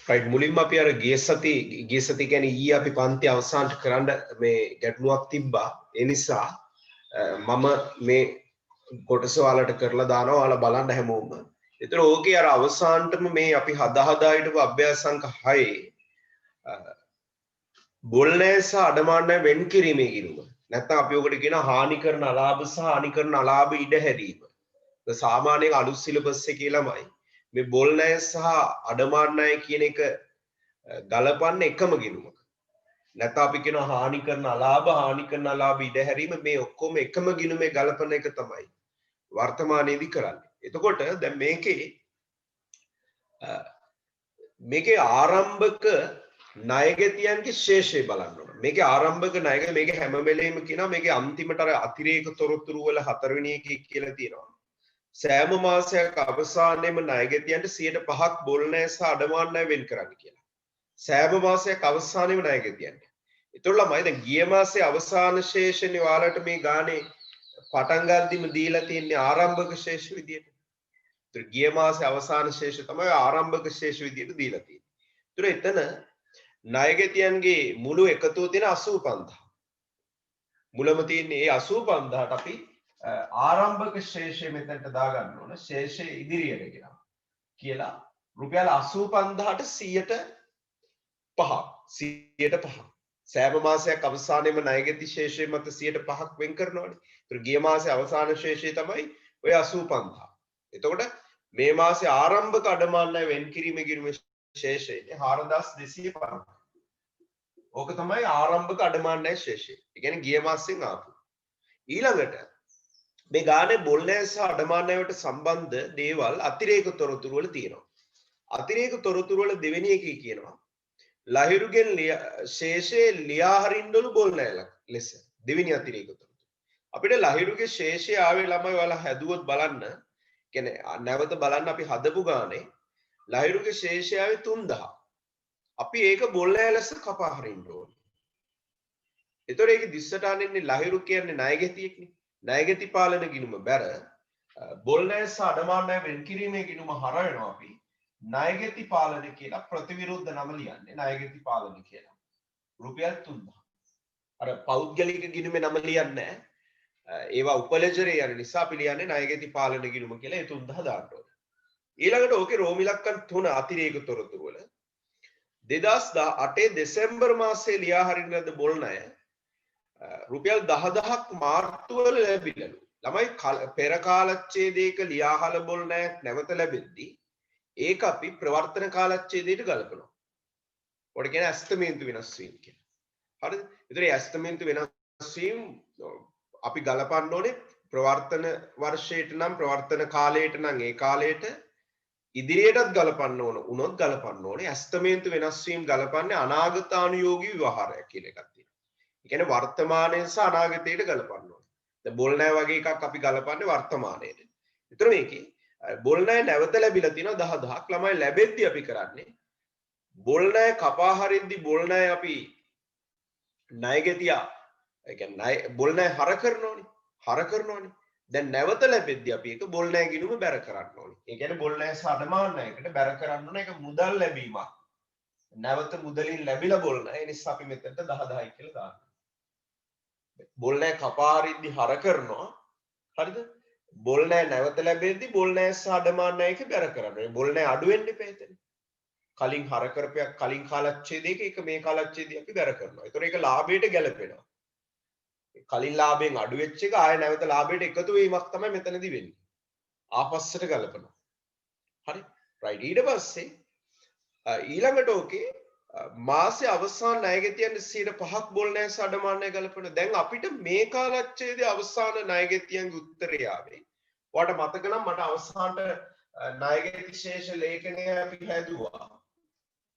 right මුලින්ම අපි අර ගිය සති කියන්නේ ඊයේ අපි පන්ති අවසානට කරන්න මේ ගැටලුවක් තිබ්බා. ඒ නිසා මම මේ කොටස ඔයාලට කරලා දානවා. ඔයාලා බලන්න හැමෝම. ඒතර ඕකේ අර අවසානටම මේ අපි හදා හිටපු අභ්‍යාස සංඛ 6 බොල්නෑ සහ අඩමාන්නය වෙන් කිරීමේ ගිණුම. නැත්නම් අපි ඔකට කියන හානි කරන අලාභ සහ හානි කරන අලාභ ඉඩ හැරීම. සාමාන්‍යයෙන් අලුත් සිලබස් එකේ ළමයි මේ බොල්නෑ සහ අඩමාන්නය කියන එක ගලපන්නේ එකම ගිණුමක. නැත්නම් අපි කියන හානි කරන අලාභ ඉඩ හැරීම මේ ඔක්කොම එකම ගිණුමේ ගලපන එක තමයි වර්තමානයේදී කරන්නේ. එතකොට දැන් මේකේ ආරම්භක ණයගැතියන්ගේ ශේෂය බලන්න ඕන. මේකේ ආරම්භක ණයගැතිය මේකේ හැම වෙලෙම කියනවා මේකේ අන්තිමට අර අතිරේක තොරතුරු වල හතරවෙනි එකේ කියලා තියෙනවා. සෑම මාසයක අවසානයේම ණයගැතියන්ට 5% බොල්නෑ සහ අඩමාන්නය වෙන් කරන්න කියලා. සෑම මාසයක අවසානයේම ණයගැතියන්ට. ඒතකොට ළමයි දැන් ගිය මාසේ අවසාන ශේෂනේ ඔයාලට මේ ගානේ පටන් ගද්දිම දීලා තියෙන්නේ ආරම්භක ශේෂ විදියට. ඒතර ගිය මාසේ අවසාන ශේෂ තමයි ආරම්භක ශේෂ විදියට දීලා තියෙන්නේ. ඒතර එතන ණයගැතියන්ගේ මුළු එකතුව තියෙන 85000. මුලම තියෙන්නේ මේ 85000ට අපි ආරම්භක ශේෂය මෙතනට දාගන්න ඕන. ශේෂය ඉදිරියට ගෙනවා කියලා රුපියල් 85000ට 100%. සෑම මාසයක් අවසානයේම ණයගැති ශේෂය මත 100%ක් වෙන් කරනවානේ. ඒතර ගිය මාසේ අවසාන ශේෂය තමයි ඔය 85000. එතකොට මේ මාසේ ආරම්භක අඩමාන්නය වෙන් කිරීමේ ගිණුමේ ශේෂයනේ 4250. ඕක තමයි ආරම්භක අඩමාන්නය ශේෂය. ඒ කියන්නේ ගිය මාසෙන් ආපු. ඊළඟට මේ ගානේ බොල්නෑ සහ අඩමාන්නය වලට සම්බන්ධ දේවල් අතිරේක තොරතුරු වල තියෙනවා. අතිරේක තොරතුරු වල දෙවෙනි එකේ කියනවා ලහිරුගෙන් ශේෂයේ ලියා හරින්නලු බොල්නෑ ලෙස. දෙවෙනි අතිරේක තොරතුරු. අපිට ලහිරුගේ ශේෂය ආවේ ළමයි ඔයාලා හැදුවොත් බලන්න. කියන්නේ නැවත බලන්න අපි හදපු ගානේ ලහිරුගේ ශේෂය ආවේ 3000. අපි ඒක බොල්නෑ ලෙස කපා හරින්න ඕනේ. ඒතකොට ඒකේ දිස්සට අනින්නේ ලහිරු කියන්නේ ණයගැතියෙක්නේ. ණයගැති පාලන ගිණුම බැර බොල්නෑ සහ අඩමාන්නය වෙන් කිරීමේ ගිණුම හරවනවා අපි ණයගැති පාලන කියලා ප්‍රතිවිරුද්ධ නම ලියන්නේ ණයගැති පාලන කියලා. රුපියල් 3000. අර පෞද්ගලික ගිණුමේ නම ලියන්නේ නැහැ. ඒවා උපලෙජරේ යන නිසා අපි ලියන්නේ ණයගැති පාලන ගිණුම කියලා ඒ 3000 දාන්න ඕනේ. ඊළඟට ඕකේ රෝම ඉලක්කම් 3 අතිරේක තොරතුරු වල 2018 දෙසැම්බර් මාසයේ ලියා හරින ලද බොල්නය රුපියල් 10000ක් මාර්තු වල ලැබිලලු. ළමයි පෙර කාලච්ඡේදයක ලියාහල බොල්නයක් නැවත ලැබෙද්දී ඒක අපි ප්‍රවර්තන කාලච්ඡේදයට ගලපනවා. ඔකට කියන්නේ ඇස්තමේන්තු වෙනස් වීම කියලා. හරිද? ඒතර ඒ ඇස්තමේන්තු වෙනස් වීම අපි ගලපන්න ඕනේ ප්‍රවර්තන වර්ෂයට නම් ප්‍රවර්තන කාලයට නම් ඒ කාලයට ඉදිරියටත් ගලපන්න ඕන උනොත් ගලපන්න ඕනේ ඇස්තමේන්තු වෙනස් වීම ගලපන්නේ අනාගතානුයෝගී විවහාරයක් කියලා එකක් තියෙනවා. ඒ කියන්නේ වර්තමානයේ සහ අනාගතයට ගලපන්න ඕනේ. දැන් බොල්නෑ වගේ එකක් අපි ගලපන්නේ වර්තමානයේට. ඒතර මේකේ බොල්නෑ නැවත ලැබිලා තියෙනවා 10000ක්. ළමයි ලැබෙද්දී අපි කරන්නේ බොල්නෑ කපා හරිද්දී බොල්නෑ අපි ණයගැතියා ඒ කියන්නේ බොල්නෑ හර කරනෝනේ. දැන් නැවත ලැබෙද්දී අපි ඒක බොල්නෑ ගිණුම බැර කරන්න ඕනේ. ඒ කියන්නේ බොල්නෑ සහ අඩමාන්නයකට බැර කරන්න ඕනේ. ඒක මුදල් ලැබීමක්. නැවත මුදලින් ලැබිලා බොල්නෑ. ඒ නිසා අපි මෙතනට 10000යි කියලා දානවා. බොල්නෑ කපා හරිද්දී හර කරනවා. හරිද? බොල්නෑ නැවත ලැබෙද්දී බොල්නෑ සහ අඩමාන්නයක බැර කරන්න ඕනේ. බොල්නෑ අඩු වෙන්න එපා එතන. කලින් හර කරපයක් කලින් කාලච්ඡේදයක ඒක මේ කාලච්ඡේදය අපි බැර කරනවා. ඒතකොට ඒක ලාභයට ගැලපෙනවා. කලින් ලාභයෙන් අඩු වෙච්ච එක ආය නැවත ලාභයට එකතු වීමක් තමයි මෙතනදී වෙන්නේ. ආපස්සට ගලපනවා. හරි? රයිට්. ඊට පස්සේ ඊළඟට ඕකේ මාසේ අවසාන ණයගැතියන් 105ක් බොල්නෑ සහ අඩමාන්නය ගලපන. දැන් අපිට මේ කාලච්ඡේදයේ අවසාන ණයගැතියන්ගේ උත්තරය ආවේ. ඔයාලට මතක නම් මට අවසානට ණයගැති ශේෂ ලේඛනය අපි හැදුවා.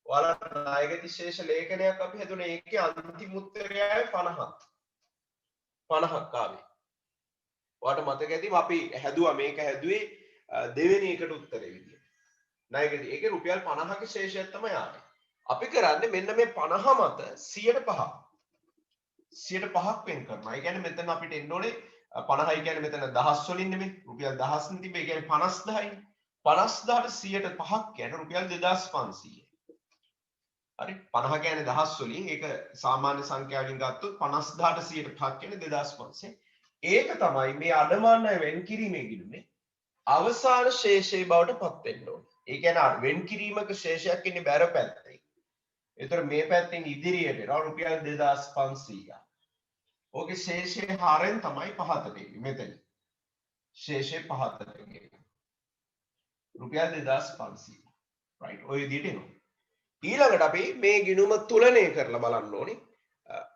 ඔයාලට ණයගැති ශේෂ ලේඛනයක් අපි හැදුනේ ඒකේ අන්තිම උත්තරය 50ක්. 50ක් ආවේ. ඔයාලට මතක ඇති අපි හැදුවා මේක හැදුවේ දෙවෙනි එකට උත්තරේ විදියට. ණයගැති ඒකේ රුපියල් 50ක ශේෂයක් තමයි ආවේ. අපි කරන්නේ මෙන්න මේ 50 මත 105ක්. 105ක් වෙන් කරනවා. ඒ කියන්නේ මෙතන අපිට එන්න ඕනේ 50යි කියන්නේ මෙතන දහස් වලින් නෙමෙයි. රුපියල් 1000 නේ තිබ්බේ. ඒ කියන්නේ 50000යි. 50000ට 105ක් කියන්නේ රුපියල් 2500. හරි 50 කියන්නේ දහස් වලින් ඒක සාමාන්‍ය සංඛ්‍යාවලින් ගත්තොත් 50000ට 105ක් කියන්නේ 2500. ඒක තමයි මේ අඩමාන ණය වෙන් කිරීමේ ගිණුමේ අවසාන ශේෂයේ බවට පත් වෙන්න ඕනේ. ඒ කියන්නේ වෙන් කිරීමක ශේෂයක් ඉන්නේ බැර පැත්තේ. ඒතර මේ පැත්තෙන් ඉදිරියට එනවා රුපියල් 2500ක්. ඕකේ ශේෂයේ හරෙන් තමයි පහතට එන්නේ මෙතන. ශේෂයේ පහතට එන්නේ. රුපියල් 2500. right ඔය විදිහට එනවා. ඊළඟට අපි මේ ගිණුම තුලනය කරලා බලන්න ඕනේ.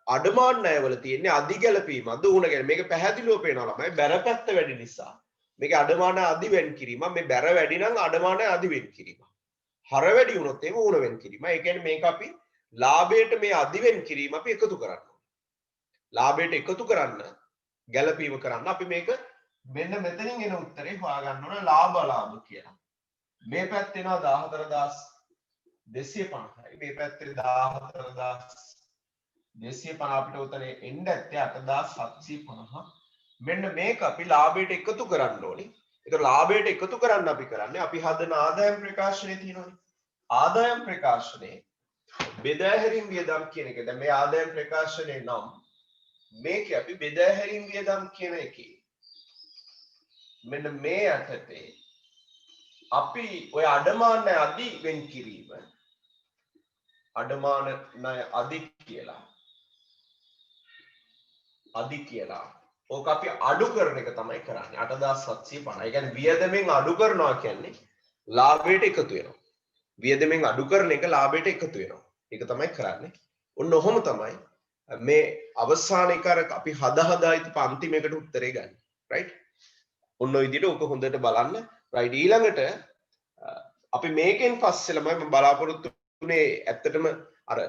අඩමාන ණයවල තියෙන අධි ගැලපීමක්ද උණ ගැන මේක පැහැදිලිව පේනවා ළමයි බැරපැත්ත වැඩි නිසා මේක අඩමාන අධි වෙන් කිරීම මේ බැර වැඩි නම් අඩමාන අධි වෙන් කිරීම හර වැඩි වුණොත් එimhe ඌණ වෙන් කිරීම ඒ කියන්නේ මේක අපි ලාභයට මේ අධි වෙන් කිරීම අපි එකතු කරන්න ඕනේ ලාභයට එකතු කරන්න ගැලපීම කරන්න අපි මේක මෙන්න මෙතනින් එන උත්තරේ හොයාගන්න ඕන ලාභ කියලා මේ පැත්තේ එනවා 14250යි මේ පැත්තේ 14250 අපිට උතනේ එන්න ඇත්තේ 8750 මෙන්න මේක අපි ලාභයට එකතු කරන්න ඕනේ. ඒක ලාභයට එකතු කරන්න අපි කරන්නේ අපි හදන ආදායම් ප්‍රකාශනයේ තියෙනවානේ. ආදායම් ප්‍රකාශනයේ බෙදා හැරීම් වියදම් කියන එක. දැන් මේ ආදායම් ප්‍රකාශනයේ නම් මේකේ අපි බෙදා හැරීම් වියදම් කියන එකේ මෙන්න මේ අතේ අපි ඔය අඩමාන ණය අධි වෙන් කිරීම අඩමාන ණය අධි කියලා ඕක අපි අඩු කරන එක තමයි කරන්නේ 8750. ඒ කියන්නේ වියදමෙන් අඩු කරනවා කියන්නේ ලාභයට එකතු වෙනවා. වියදමෙන් අඩු කරන එක ලාභයට එකතු වෙනවා. ඒක තමයි කරන්නේ. ඔන්න ඔහොම තමයි මේ අවසාන එක අපි හදා ඉතින් අන්තිමේකට උත්තරේ ගන්න. right? ඔන්න ඔය විදිහට ඕක හොඳට බලන්න. right ඊළඟට අපි මේකෙන් පස්සේ ළමයි මම බලාපොරොත්තු වෙන්නේ ඇත්තටම අර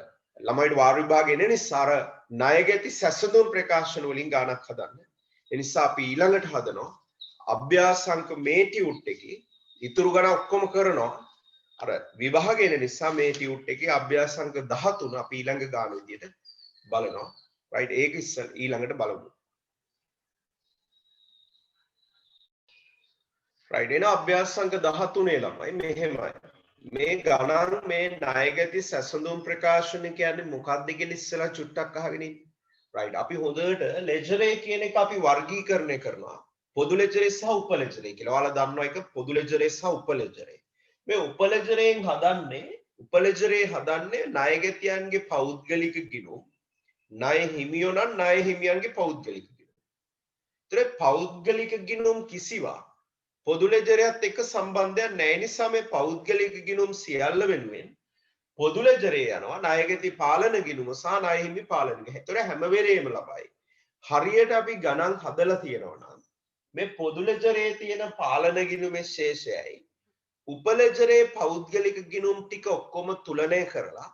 ළමයිට වාර විභාග එන නිසා අර ණයගැති සැසඳුම් ප්‍රකාශන වලින් ගානක් හදන්න. ඒ නිසා අපි ඊළඟට හදනවා අභ්‍යාසංක මේ ටියුට් එකේ ඉතුරු ගණන් ඔක්කොම කරනවා. අර විභාග එන නිසා මේ ටියුට් එකේ අභ්‍යාසංක 13 අපි ඊළඟ ගාන විදියට බලනවා. right ඒක ඊළඟට බලමු. right එන අභ්‍යාසංක 13 ළමයි මෙහෙමයි. මේ ගණන් මේ ණයගැති සැසඳුම් ප්‍රකාශන කියන්නේ මොකක්ද කියලා ඉස්සෙල්ලා චුට්ටක් අහගෙන ඉන්න. right අපි හොඳට ලෙජරේ කියන එක අපි වර්ගීකරණය කරනවා. පොදු ලෙජරේ සහ උප ලෙජරේ කියලා. ඔයාලා දන්නවා ඒක පොදු ලෙජරේ සහ උප ලෙජරේ. මේ උප ලෙජරෙන් හදන්නේ ණයගැතියන්ගේ පෞද්ගලික ගිණුම් ණය හිමියෝ නම් ණය හිමියන්ගේ පෞද්ගලික ගිණුම්. ඒතර පෞද්ගලික ගිණුම් කිසිවා පොදු ලෙජරයත් එක්ක සම්බන්ධයක් නැහැ නිසා මේ පෞද්ගලික ගිණුම් සියල්ල වෙනුවෙන් පොදු ලෙජරේ යනවා ණයගැති පාලන ගිණුම සහ ණය හිමි පාලන ගිණුම. ඒතර හැම වෙලේම ලබයි. හරියට අපි ගණන් හදලා තියෙනවා නම් මේ පොදු ලෙජරේ තියෙන පාලන ගිණුමේ ශේෂයයි උප ලෙජරේ පෞද්ගලික ගිණුම් ටික ඔක්කොම තුලනය කරලා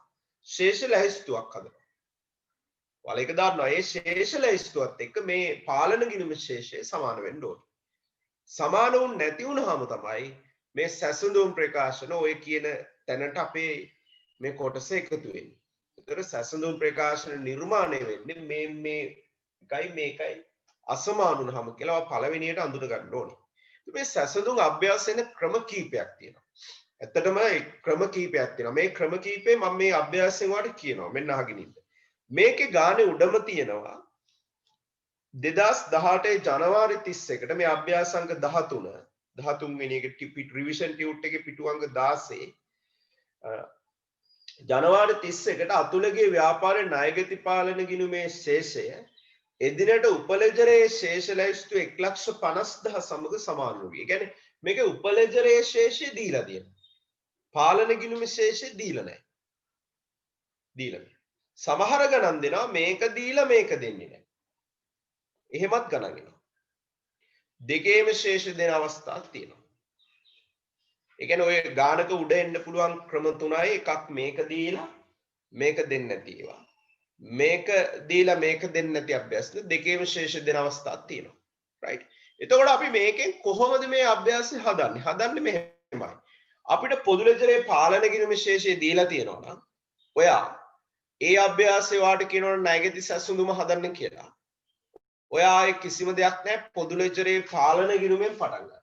ශේෂ ලැයිස්තුවක් හදනවා. ඔයාලා ඒක දන්නවා. මේ ශේෂ ලැයිස්තුවත් එක්ක මේ පාලන ගිණුමේ ශේෂය සමාන වෙන්න ඕනේ. සමාන වුන් නැති වුනහම තමයි මේ සැසඳුම් ප්‍රකාශන ඔය කියන තැනට අපේ මේ කොටස එකතු වෙන්නේ. ඒතර සැසඳුම් ප්‍රකාශන නිර්මාණය වෙන්නේ මේකයි අසමාන වුනහම කියලා පළවෙනියට අඳුර ගන්න ඕනේ. මේ සැසඳුම් අභ්‍යාසයෙන් ක්‍රම කීපයක් තියෙනවා. ඇත්තටම ක්‍රම කීපයක් තියෙනවා. මේ ක්‍රම කීපේ මම මේ අභ්‍යාසයෙන් වාට කියනවා. මෙන්න අහගෙන ඉන්න. මේකේ ගානේ උඩම තියෙනවා 2018 ජනවාරි 31ට මේ අභ්‍යාසංක 13 වෙනි එක රිවිෂන් ටියුට් එකේ පිටු අංක 16 ජනවාරි 31ට අතුලගේ ව්‍යාපාරයේ ණයගැති පාලන ගිණුමේ ශේෂය එදිනට උපලෙජරයේ ශේෂ ලැයිස්තු 1,50,000 සමග සමාන වූයේ. ඒ කියන්නේ මේකේ උපලෙජරයේ ශේෂය දීලා තියෙනවා. පාලන ගිණුමේ ශේෂය දීලා නැහැ. සමහර ගණන් දෙනවා මේක දීලා මේක දෙන්නේ නැහැ. එහෙමත් ගණන් එනවා. දෙකේම ශේෂ දෙන අවස්ථාවක් තියෙනවා. ඒ කියන්නේ ඔය ගානක උඩ එන්න පුළුවන් ක්‍රම තුනයි. එකක් මේක දීලා මේක දෙන්නේ නැති ඒවා. මේක දීලා මේක දෙන්නේ නැති අභ්‍යාසන දෙකේම ශේෂ දෙන අවස්ථාවක් තියෙනවා. right. එතකොට අපි මේකෙන් කොහොමද මේ අභ්‍යාසය හදන්නේ? හදන්නේ මෙහෙමයි. අපිට පොදු ලෙජරේ පාලන ගිණුමේ ශේෂය දීලා තියෙනවා නම් ඔයා ඒ අභ්‍යාසය වාට කියනවා ණයගැති සැසඳුම හදන්න කියලා. ඔයා ආයේ කිසිම දෙයක් නැහැ පොදු ලෙජරේ පාලන ගිණුමෙන් පටන් ගන්න.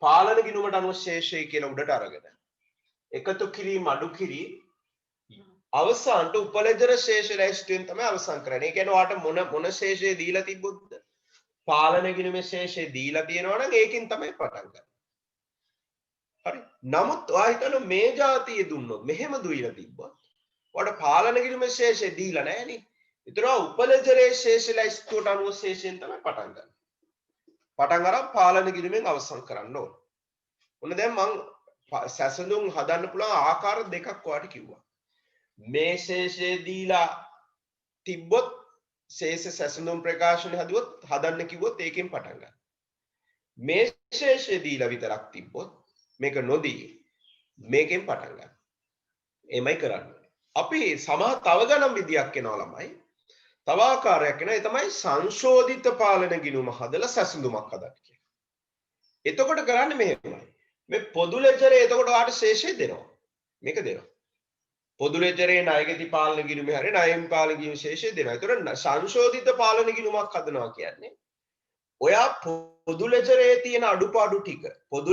පාලන ගිණුමට අනුව ශේෂය කියලා උඩට අරගෙන එකතු කිරීම අඩු කිරීම අවසානට උපලෙජර ශේෂ ලැයිස්තුවෙන් තමයි අවසන් කරන්නේ. ඒ කියන්නේ ඔයාට මොන ශේෂය දීලා තිබ්බොත්ද? පාලන ගිණුමේ ශේෂය දීලා තියෙනවා නම් ඒකෙන් තමයි පටන් ගන්න. හරි. නමුත් ඔයා හිතන මේ જાතිය දුන්නොත් මෙහෙම දුයිලා තිබ්බොත් ඔයාට පාලන ගිණුමේ ශේෂය දීලා නැහැ නේ. ඒතර උපලෙජරේ ශේෂ ලැයිස්තුවට අනුව ශේෂයෙන් තමයි පටන් ගන්න. පටන් අරන් පාලන ගිණුමෙන් අවසන් කරන්න ඕන. ඔන්න දැන් මං සැසඳුම් හදන්න පුළුවන් ආකාර දෙකක් ඔයාලට කිව්වා. මේ ශේෂය දීලා තිබ්බොත් ශේෂ සැසඳුම් ප්‍රකාශන හදුවොත් හදන්න කිව්වොත් ඒකෙන් පටන් ගන්න. මේ ශේෂය දීලා විතරක් තිබ්බොත් මේක නොදී මේකෙන් පටන් ගන්න. එමය කරන්න. අපි තව ගණන් විදියක් එනවා ළමයි. තව ආකාරයක් එනවා. ඒ තමයි සංශෝධිත පාලන ගිණුම හදලා සැසඳුමක් හදන්න කියන්නේ. එතකොට කරන්නේ මෙහෙමයි. මේ පොදු ලෙජරේ එතකොට ඔයාලට ශේෂය දෙනවා. මේක දෙනවා. පොදු ලෙජරේ ණයගති පාලන ගිණුමේ හරිය ණයෙන් පාලන ගිණුම ශේෂය දෙනවා. ඒතර සංශෝධිත පාලන ගිණුමක් හදනවා කියන්නේ ඔයා පොදු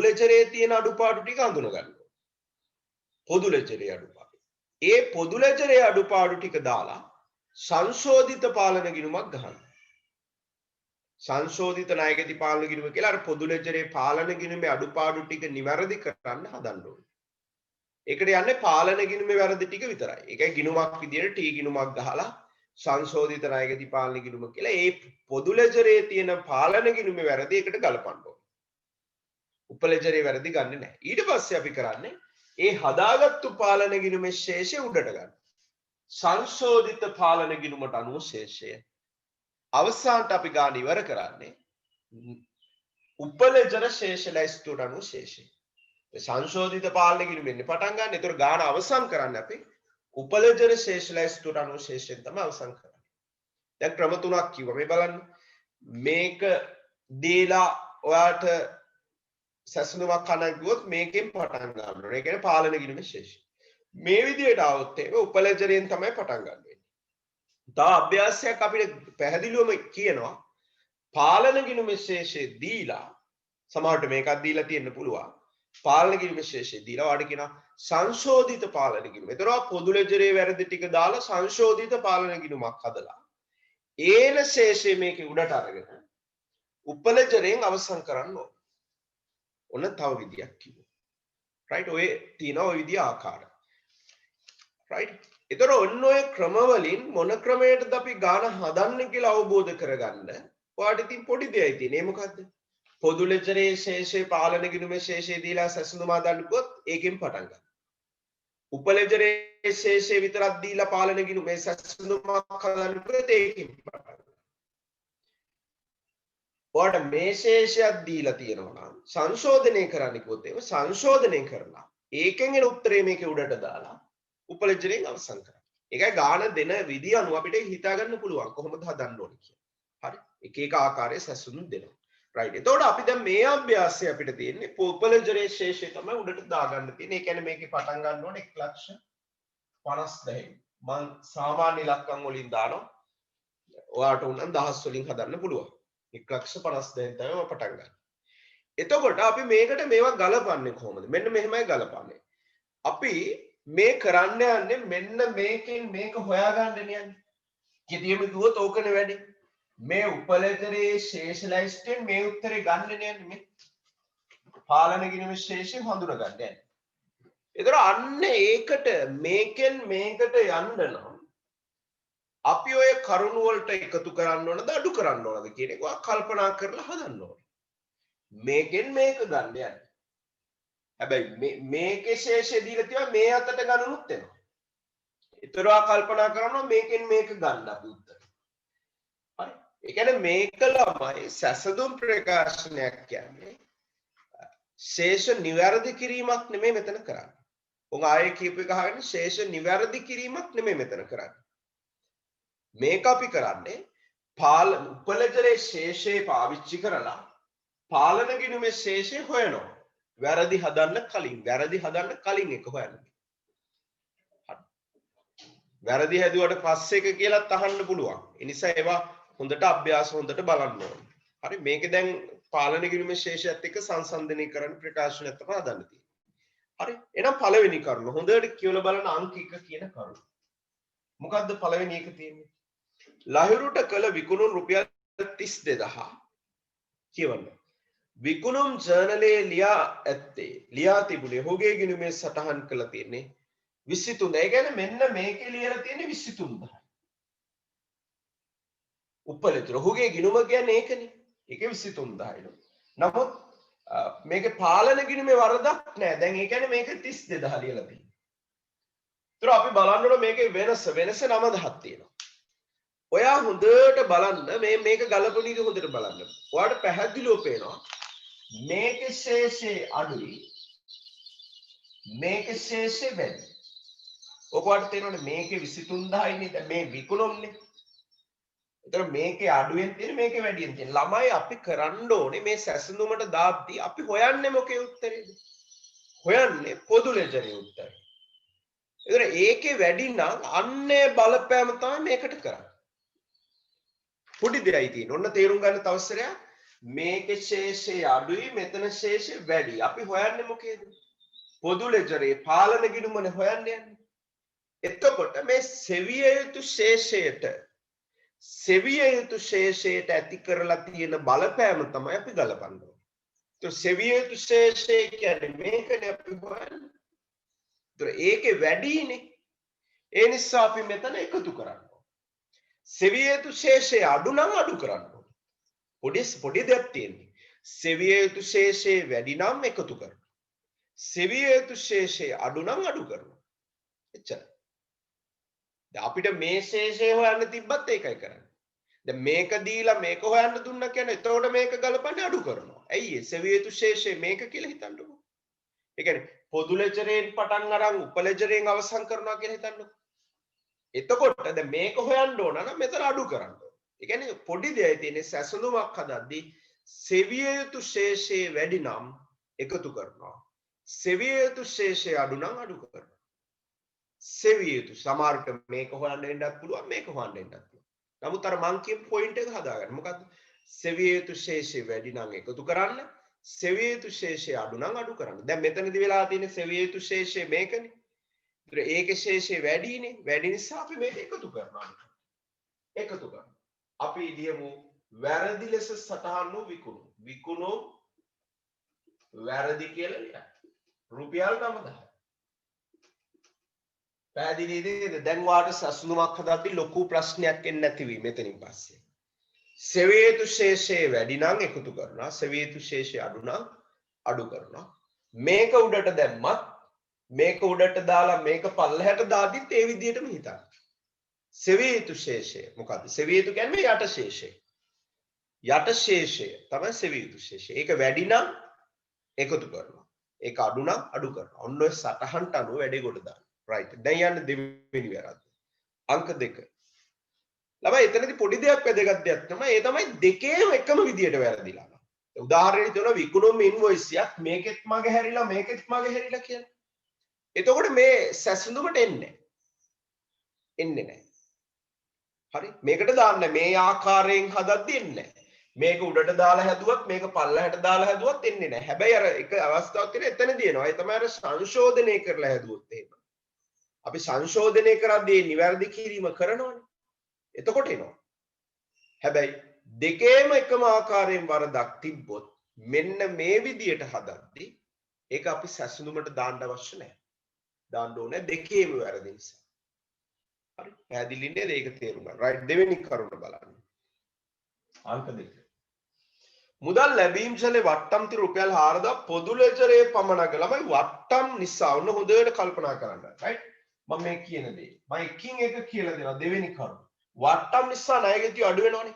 ලෙජරේ තියෙන අඩුපාඩු ටික අඳුන ගන්න. පොදු ලෙජරේ අඩුපාඩු. ඒ පොදු ලෙජරේ අඩුපාඩු ටික දාලා සංශෝධිත පාලන ගිණුමක් ගන්න. සංශෝධිත ණයගති පාලන ගිණුම කියලා අර පොදු ලෙජරේ පාලන ගිණුමේ අඩුපාඩු ටික නිවැරදි කරන්න හදන්න ඕනේ. ඒකට යන්නේ පාලන ගිණුමේ වැරදි ටික විතරයි. ඒකයි ගිණුමක් විදියට T ගිණුමක් ගහලා සංශෝධිත ණයගති පාලන ගිණුම කියලා ඒ පොදු ලෙජරේ තියෙන පාලන ගිණුමේ වැරදි එකට ගලපන්න ඕනේ. උපලෙජරේ වැරදි ගන්නෙ නැහැ. ඊට පස්සේ අපි කරන්නේ ඒ හදාගත්තු පාලන ගිණුමේ ශේෂය උඩට ගන්න. සංශෝධිත පාලන ගිණුමට අනුව ශේෂය. අවසානට අපි ගාන ඉවර කරන්නේ උපලෙජර ශේෂ ලැයිස්තුවට අනුව ශේෂය. සංශෝධිත පාලන ගිණුමෙන් පටන් ගන්න. ඒතර ගාන අවසන් කරන්නේ අපි උපලෙජර ශේෂ ලැයිස්තුවට අනුව ශේෂයෙන් තමයි අවසන් කරන්නේ. දැන් ක්‍රම තුනක් කිව්වා. මේ බලන්න. මේක දීලා ඔයාට සැසඳුමක් ගන්න ගියොත් මේකෙන් පටන් ගන්න ඕනේ. ඒ කියන්නේ පාලන ගිණුමේ ශේෂය. මේ විදියට આવොත් ඒක උපලෙජරයෙන් තමයි පටන් ගන්න වෙන්නේ. තව අභ්‍යාසයක් අපිට පැහැදිලිවම කියනවා පාලන ගිණුමේ ශේෂය දීලා සමහරට මේකක් දීලා තියෙන්න පුළුවන්. පාලන ගිණුමේ ශේෂය දීලා වාට කියනවා සංශෝධිත පාලන ගිණුම. ඒතර පොදු ලෙජරේ වැරදි ටික දාලා සංශෝධිත පාලන ගිණුමක් හදලා ඒන ශේෂය මේකේ උඩට අරගෙන උපලෙජරෙන් අවසන් කරන්න ඕන. ඔන්න තව විදියක් කිව්වා. රයිට් ඔය තියෙන ඔය විදිය ආකාරය. රයිට් ඒතර ඔන්න ඔය ක්‍රම වලින් මොන ක්‍රමයකටද අපි ගාන හදන්නේ කියලා අවබෝධ කරගන්න ඔයාලට ඉතින් පොඩි දෙයක් තියෙන්නේ. මොකද්ද? පොදු ලෙජරේ ශේෂේ පාලන ගිණුමේ ශේෂය දීලා සැසඳුම හදන්න ගියොත් ඒකෙන් පටන් ගන්න. උපලෙජරේ ශේෂේ විතරක් දීලා පාලන ගිණුමේ සැසඳුමක් හදන්න ගියොත් ඒකෙන් පටන් ගන්න. ඔයාලට මේ ශේෂයක් දීලා තියෙනවා නම් සංශෝධනය කරන්න කිව්වොත් ඒක සංශෝධනය කරලා ඒකෙන් එන උත්තරේ මේකේ උඩට දාලා උපලෙජරෙන් අවසන් කරන්න. ඒකයි ගාන දෙන විදිය අනුව අපිට හිතා ගන්න පුළුවන් කොහොමද හදන්න ඕනේ කියලා. හරි. එක එක ආකාරයේ සැසඳුම් දෙනවා. රයිට්. එතකොට අපි දැන් මේ අභ්‍යාසය අපිට තියෙන්නේ උපලෙජරේ ශේෂය තමයි උඩට දාගන්න තියෙන්නේ. ඒ කියන්නේ මේකේ පටන් ගන්න ඕනේ 1,50,000. මම සාමාන්‍ය ඉලක්කම් වලින් දානවා. ඔයාට උනම් දහස් වලින් හදන්න පුළුවන්. 1,50,000 තමයි පටන් ගන්න. එතකොට අපි මේකට මේවා ගලපන්නේ කොහොමද? මෙන්න මෙහෙමයි ගලපන්නේ. අපි මේ කරන්න යන්නේ මෙන්න මේකෙන් මේක හොයාගන්න යන්නේ. කිතියෙම කිව්වොත් ඕකනේ වැඩි. මේ උපලෙජරේ ශේෂ ලැයිස්තුවෙන් මේ උත්තරේ ගන්න යන්නේ මේ. පාලන ගිණුමේ ශේෂය හඳුනා ගන්න යන්නේ. ඒතර අන්න ඒකට මේකෙන් මේකට යන්න නම් අපි ඔය කරුණු වලට එකතු කරන්න ඕනද අඩු කරන්න ඕනද කියන එක කල්පනා කරලා හදන්න ඕනේ. මේකෙන් මේක ගන්න යන්නේ. හැබැයි මේකේ ශේෂය දීලා තියෙනවා මේ අතට ගන්නනුත් වෙනවා. ඒතරවා කල්පනා කරනවා මේකෙන් මේක ගන්න අපි උත්තර. හරි. ඒ කියන්නේ මේක ළමයි සැසඳුම් ප්‍රකාශනයක් කියන්නේ ශේෂ නිවැරදි කිරීමක් නෙමෙයි මෙතන කරන්නේ. උන් ආයේ කියපු එක අහගෙන ශේෂ නිවැරදි කිරීමක් නෙමෙයි මෙතන කරන්නේ. මේක අපි කරන්නේ උපලෙජරේ ශේෂය පාවිච්චි කරලා පාලන ගිණුමේ ශේෂය හොයනවා. වැරදි හදන්න කලින් එක හොයන්න. හරි. වැරදි හැදුවට පස්සේ එක කියලාත් අහන්න පුළුවන්. ඒ නිසා ඒවා හොඳට අභ්‍යාස හොඳට බලන්න ඕනේ. හරි මේක දැන් පාලන ගිණුමේ ශේෂයත් එක්ක සංසන්දනය කරන්න ප්‍රකාශනයක් තමයි හදන්න තියෙන්නේ. හරි එහෙනම් පළවෙනි කරුණ හොඳට කියවලා බලන අංක 1 කියන කරුණ. මොකද්ද පළවෙනි එක තියෙන්නේ? ලහිරුට කළ විකුණුම් රුපියල් 32000 කියවන්න. විකුණුම් ජර්නලයේ ලියා තිබුණේ ඔහුගේ ගිණුමේ සටහන් කරලා තියෙන්නේ 23. ඒ කියන්නේ මෙන්න මේකේ ලියලා තියෙන්නේ 23000. උපලෙතර ඔහුගේ ගිණුම කියන්නේ ඒකනේ. ඒකේ 23000. නමුත් මේකේ පාලන ගිණුමේ වරදක් නැහැ. දැන් ඒ කියන්නේ මේක 32000 ලියලා තියෙනවා. ඒතර අපි බලන්න ඕන මේකේ වෙනස 9000ක් තියෙනවා. ඔයා හොඳට බලන්න මේක ගලපන එක හොඳට බලන්න. ඔයාලට පැහැදිලිව පේනවා මේකේ ශේෂය අඩුයි මේකේ ශේෂය වැඩි. ඔයාලට තේරෙනවනේ මේකේ 23000 ඉන්නේ දැන් මේ විකුණුම්නේ. ඒතර මේකේ අඩුවෙන් තියෙන මේකේ වැඩියෙන් තියෙන. ළමයි අපි කරන්න ඕනේ මේ සැසඳුමට දාද්දී අපි හොයන්නේ මොකේ උත්තරේද? හොයන්නේ පොදු ලෙජරේ උත්තරේ. ඒතර ඒකේ වැඩි නම් අන්නේ බලපෑම තමයි මේකට කරන්නේ. පොඩි දෙයයි තියෙන්නේ. ඔන්න තේරුම් ගන්න තව සරයක්. මේකේ ශේෂය අඩුයි මෙතන ශේෂය වැඩි. අපි හොයන්නේ මොකේද? පොදු ලෙජරේ පාලන ගිණුමනේ හොයන්නේ යන්නේ. එතකොට මේ සෙවිය යුතු ශේෂයට ඇති කරලා තියෙන බලපෑම තමයි අපි ගලපන්නේ. તો සෙවිය යුතු ශේෂය කියන්නේ මේකනේ අපි හොයන්නේ. તો ඒකේ වැඩිනේ. ඒ නිසා අපි මෙතන එකතු කරනවා. සෙවිය යුතු ශේෂය අඩු නම් අඩු කරන්න ඕනේ. පොඩි දෙයක් තියෙන්නේ. සෙවිය යුතු ශේෂය වැඩි නම් එකතු කරනවා. සෙවිය යුතු ශේෂය අඩු නම් අඩු කරනවා. එච්චරයි. දැන් අපිට මේ ශේෂය හොයන්න තිබ්බත් ඒකයි කරන්නේ. දැන් මේක දීලා මේක හොයන්න දුන්නා කියන්නේ එතකොට මේක ගලපන්නේ අඩු කරනවා. ඇයි ඒ සෙවිය යුතු ශේෂය මේක කියලා හිතන්නකෝ. ඒ කියන්නේ පොදු ලෙජරෙන් පටන් අරන් උප ලෙජරෙන් අවසන් කරනවා කියලා හිතන්නකෝ. එතකොට දැන් මේක හොයන්න ඕන නම් මෙතන අඩු කරන්න ඕන. ඒ කියන්නේ පොඩි දෙයක් තියෙන්නේ සැසඳුමක් හදද්දී සෙවිය යුතු ශේෂය වැඩි නම් එකතු කරනවා. සෙවිය යුතු ශේෂය අඩු නම් අඩු කරනවා. සෙවිය යුතු සමහරට මේක හොයන්න වෙන්නත් පුළුවන් මේක හොයන්න වෙන්නත් පුළුවන්. නමුත් අර මං කියපු පොයින්ට් එක හදාගන්න. මොකද්ද? සෙවිය යුතු ශේෂය වැඩි නම් එකතු කරන්න. සෙවිය යුතු ශේෂය අඩු නම් අඩු කරන්න. දැන් මෙතනදී වෙලා තියෙන සෙවිය යුතු ශේෂය මේකනේ. ඒකේ ශේෂය වැඩිනේ. වැඩි නිසා අපි මේක එකතු කරනවා. එකතු කරනවා. අපි ලියමු වැරදි ලෙස සටහන් වූ විකුණුම්. විකුණුම් වැරදි කියලා ලියන්න. රුපියල් 9000. පැහැදිලිද? දැන් වාට සැසඳුමක් හදද්දී ලොකු ප්‍රශ්නයක් එන්නේ නැති වෙයි මෙතනින් පස්සේ. සෙවිය යුතු ශේෂය වැඩි නම් එකතු කරනවා. සෙවිය යුතු ශේෂය අඩු නම් අඩු කරනවා. මේක උඩට දැම්මත් මේක උඩට දාලා මේක පල්ලෙහාට දාද්දිත් ඒ විදිහටම හිතන්න. සෙවිය යුතු ශේෂය මොකද්ද? සෙවිය යුතු කියන්නේ යට ශේෂය. යට ශේෂය තමයි සෙවිය යුතු ශේෂය. ඒක වැඩි නම් එකතු කරනවා. ඒක අඩු නම් අඩු කරනවා. ඔන්න ඔය සටහනට අනුව වැඩේ කොට දාන්න. right. දැන් යන්න දෙවෙනි වැරද්ද. අංක 2. ළමයි එතනදී පොඩි දෙයක් වැදගත් දෙයක් තමයි ඒ තමයි දෙකේම එකම විදියට වැරදිලා. උදාහරණයක් දෙනවා විකුණුම් ඉන්වොයිස් එකක් මේකෙත් මගේ හැරිලා මේකෙත් මගේ හැරිලා කියලා. එතකොට මේ සැසඳුමට එන්නේ නැහැ. හරි? මේකට දාන්න මේ ආකාරයෙන් හදද්දී එන්නේ නැහැ. මේක උඩට දාලා හැදුවත් මේක පල්ලෙහාට දාලා හැදුවත් එන්නේ නැහැ. හැබැයි අර එක අවස්ථාවක් තියෙන එතනදී එනවා. ඒ තමයි අර සංශෝධනය කරලා හැදුවොත් එහෙම. අපි සංශෝධනය කරද්දී නිවැරදි කිරීම කරනවනේ. එතකොට එනවා. හැබැයි දෙකේම එකම ආකාරයෙන් වරදක් තිබ්බොත් මෙන්න මේ විදියට හදද්දී ඒක අපි සැසඳුමට දාන්න අවශ්‍ය නැහැ. දාන්න ඕනේ දෙකේම වැරදි නිසා. හරි? පැහැදිලි නේද? ඒක තේරුම් ගන්න. right දෙවෙනි කරුණ බලන්න. අංක 2. මුදල් ලැබීම් ශලේ වට්ටම් ති රුපියල් 4000 පොදු ලෙජරේ පමණක ළමයි වට්ටම් නිසා ඔන්න හොඳට කල්පනා කරන්න. right? මම මේ කියන දේ. මම එකින් එක කියලා දෙනවා දෙවෙනි කරුණ. වට්ටම් නිසා ණයගැතිය අඩු වෙනවනේ.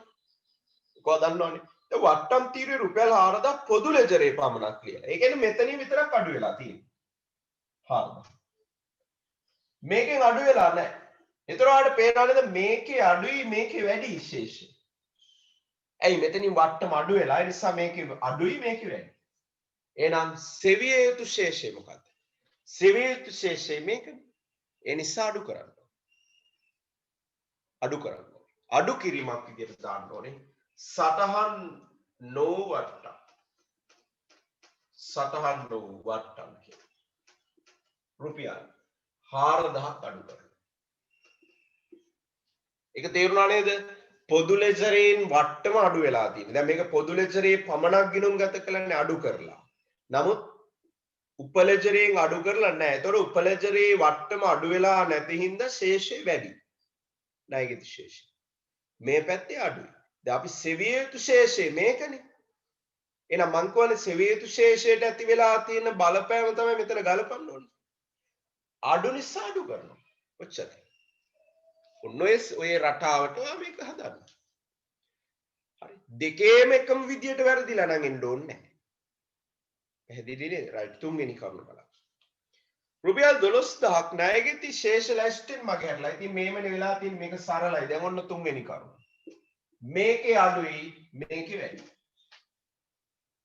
කොහොමද දන්නවනේ? ඒ වට්ටම් තීරුවේ රුපියල් 4000 පොදු ලෙජරේ පමණක් කියලා. ඒ කියන්නේ මෙතනින් විතරක් අඩු වෙලා තියෙන්නේ. 4000. මේකෙන් අඩු වෙලා නැහැ. ඒතර ඔයාලට පේනවා නේද මේකේ අඩුයි මේකේ වැඩි ශේෂය. ඇයි මෙතනින් වට්ටම අඩු වෙලා ඒ නිසා මේකේ අඩුයි මේකේ වැඩි. එහෙනම් සෙවිය යුතු ශේෂය මොකක්ද? සෙවිය යුතු ශේෂය මේකනේ. ඒ නිසා අඩු කරන්න. අඩු කරන්න. අඩු කිරීමක් විදිහට දාන්න ඕනේ. සටහන් නො වට්ටම්. සටහන් නො වට්ටම් කියන්නේ රුපියල් 4000ක් අඩු කරනවා. ඒක තේරුණා නේද? පොදු ලෙජරේන් වට්ටම අඩු වෙලා තියෙනවා. දැන් මේක පොදු ලෙජරේ පමණක් ගිණුම් ගත කළානේ අඩු කරලා. නමුත් උපලෙජරයෙන් අඩු කරලා නැහැ. ඒතකොට උපලෙජරේ වට්ටම අඩු වෙලා නැති හින්දා ශේෂය වැඩි. ණයගති ශේෂය. මේ පැත්තේ අඩුයි. දැන් අපි සෙවිය යුතු ශේෂය මේකනේ. එහෙනම් මං කියන්නේ සෙවිය යුතු ශේෂයට ඇති වෙලා තියෙන බලපෑම තමයි මෙතන ගලපන්න ඕනේ. අඩු නිසා අඩු කරනවා. ඔච්චරයි. ඔය රටාවට මේක හදන්න. හරි. දෙකේම එකම විදියට වැරදිලා නම් එන්න ඕනේ නැහැ. පැහැදිලි නේද? රයිට්. තුන්වෙනි කරුණ බලන්න. රුපියල් 12000ක් ණයගැති ශේෂ ලැයිස්ටෙන් මගහැරලා. ඉතින් මේමනේ වෙලා තියෙන්නේ මේක සරලයි. දැන් ඔන්න තුන්වෙනි කරුණ. මේකේ අඩුයි මේකේ වැඩි.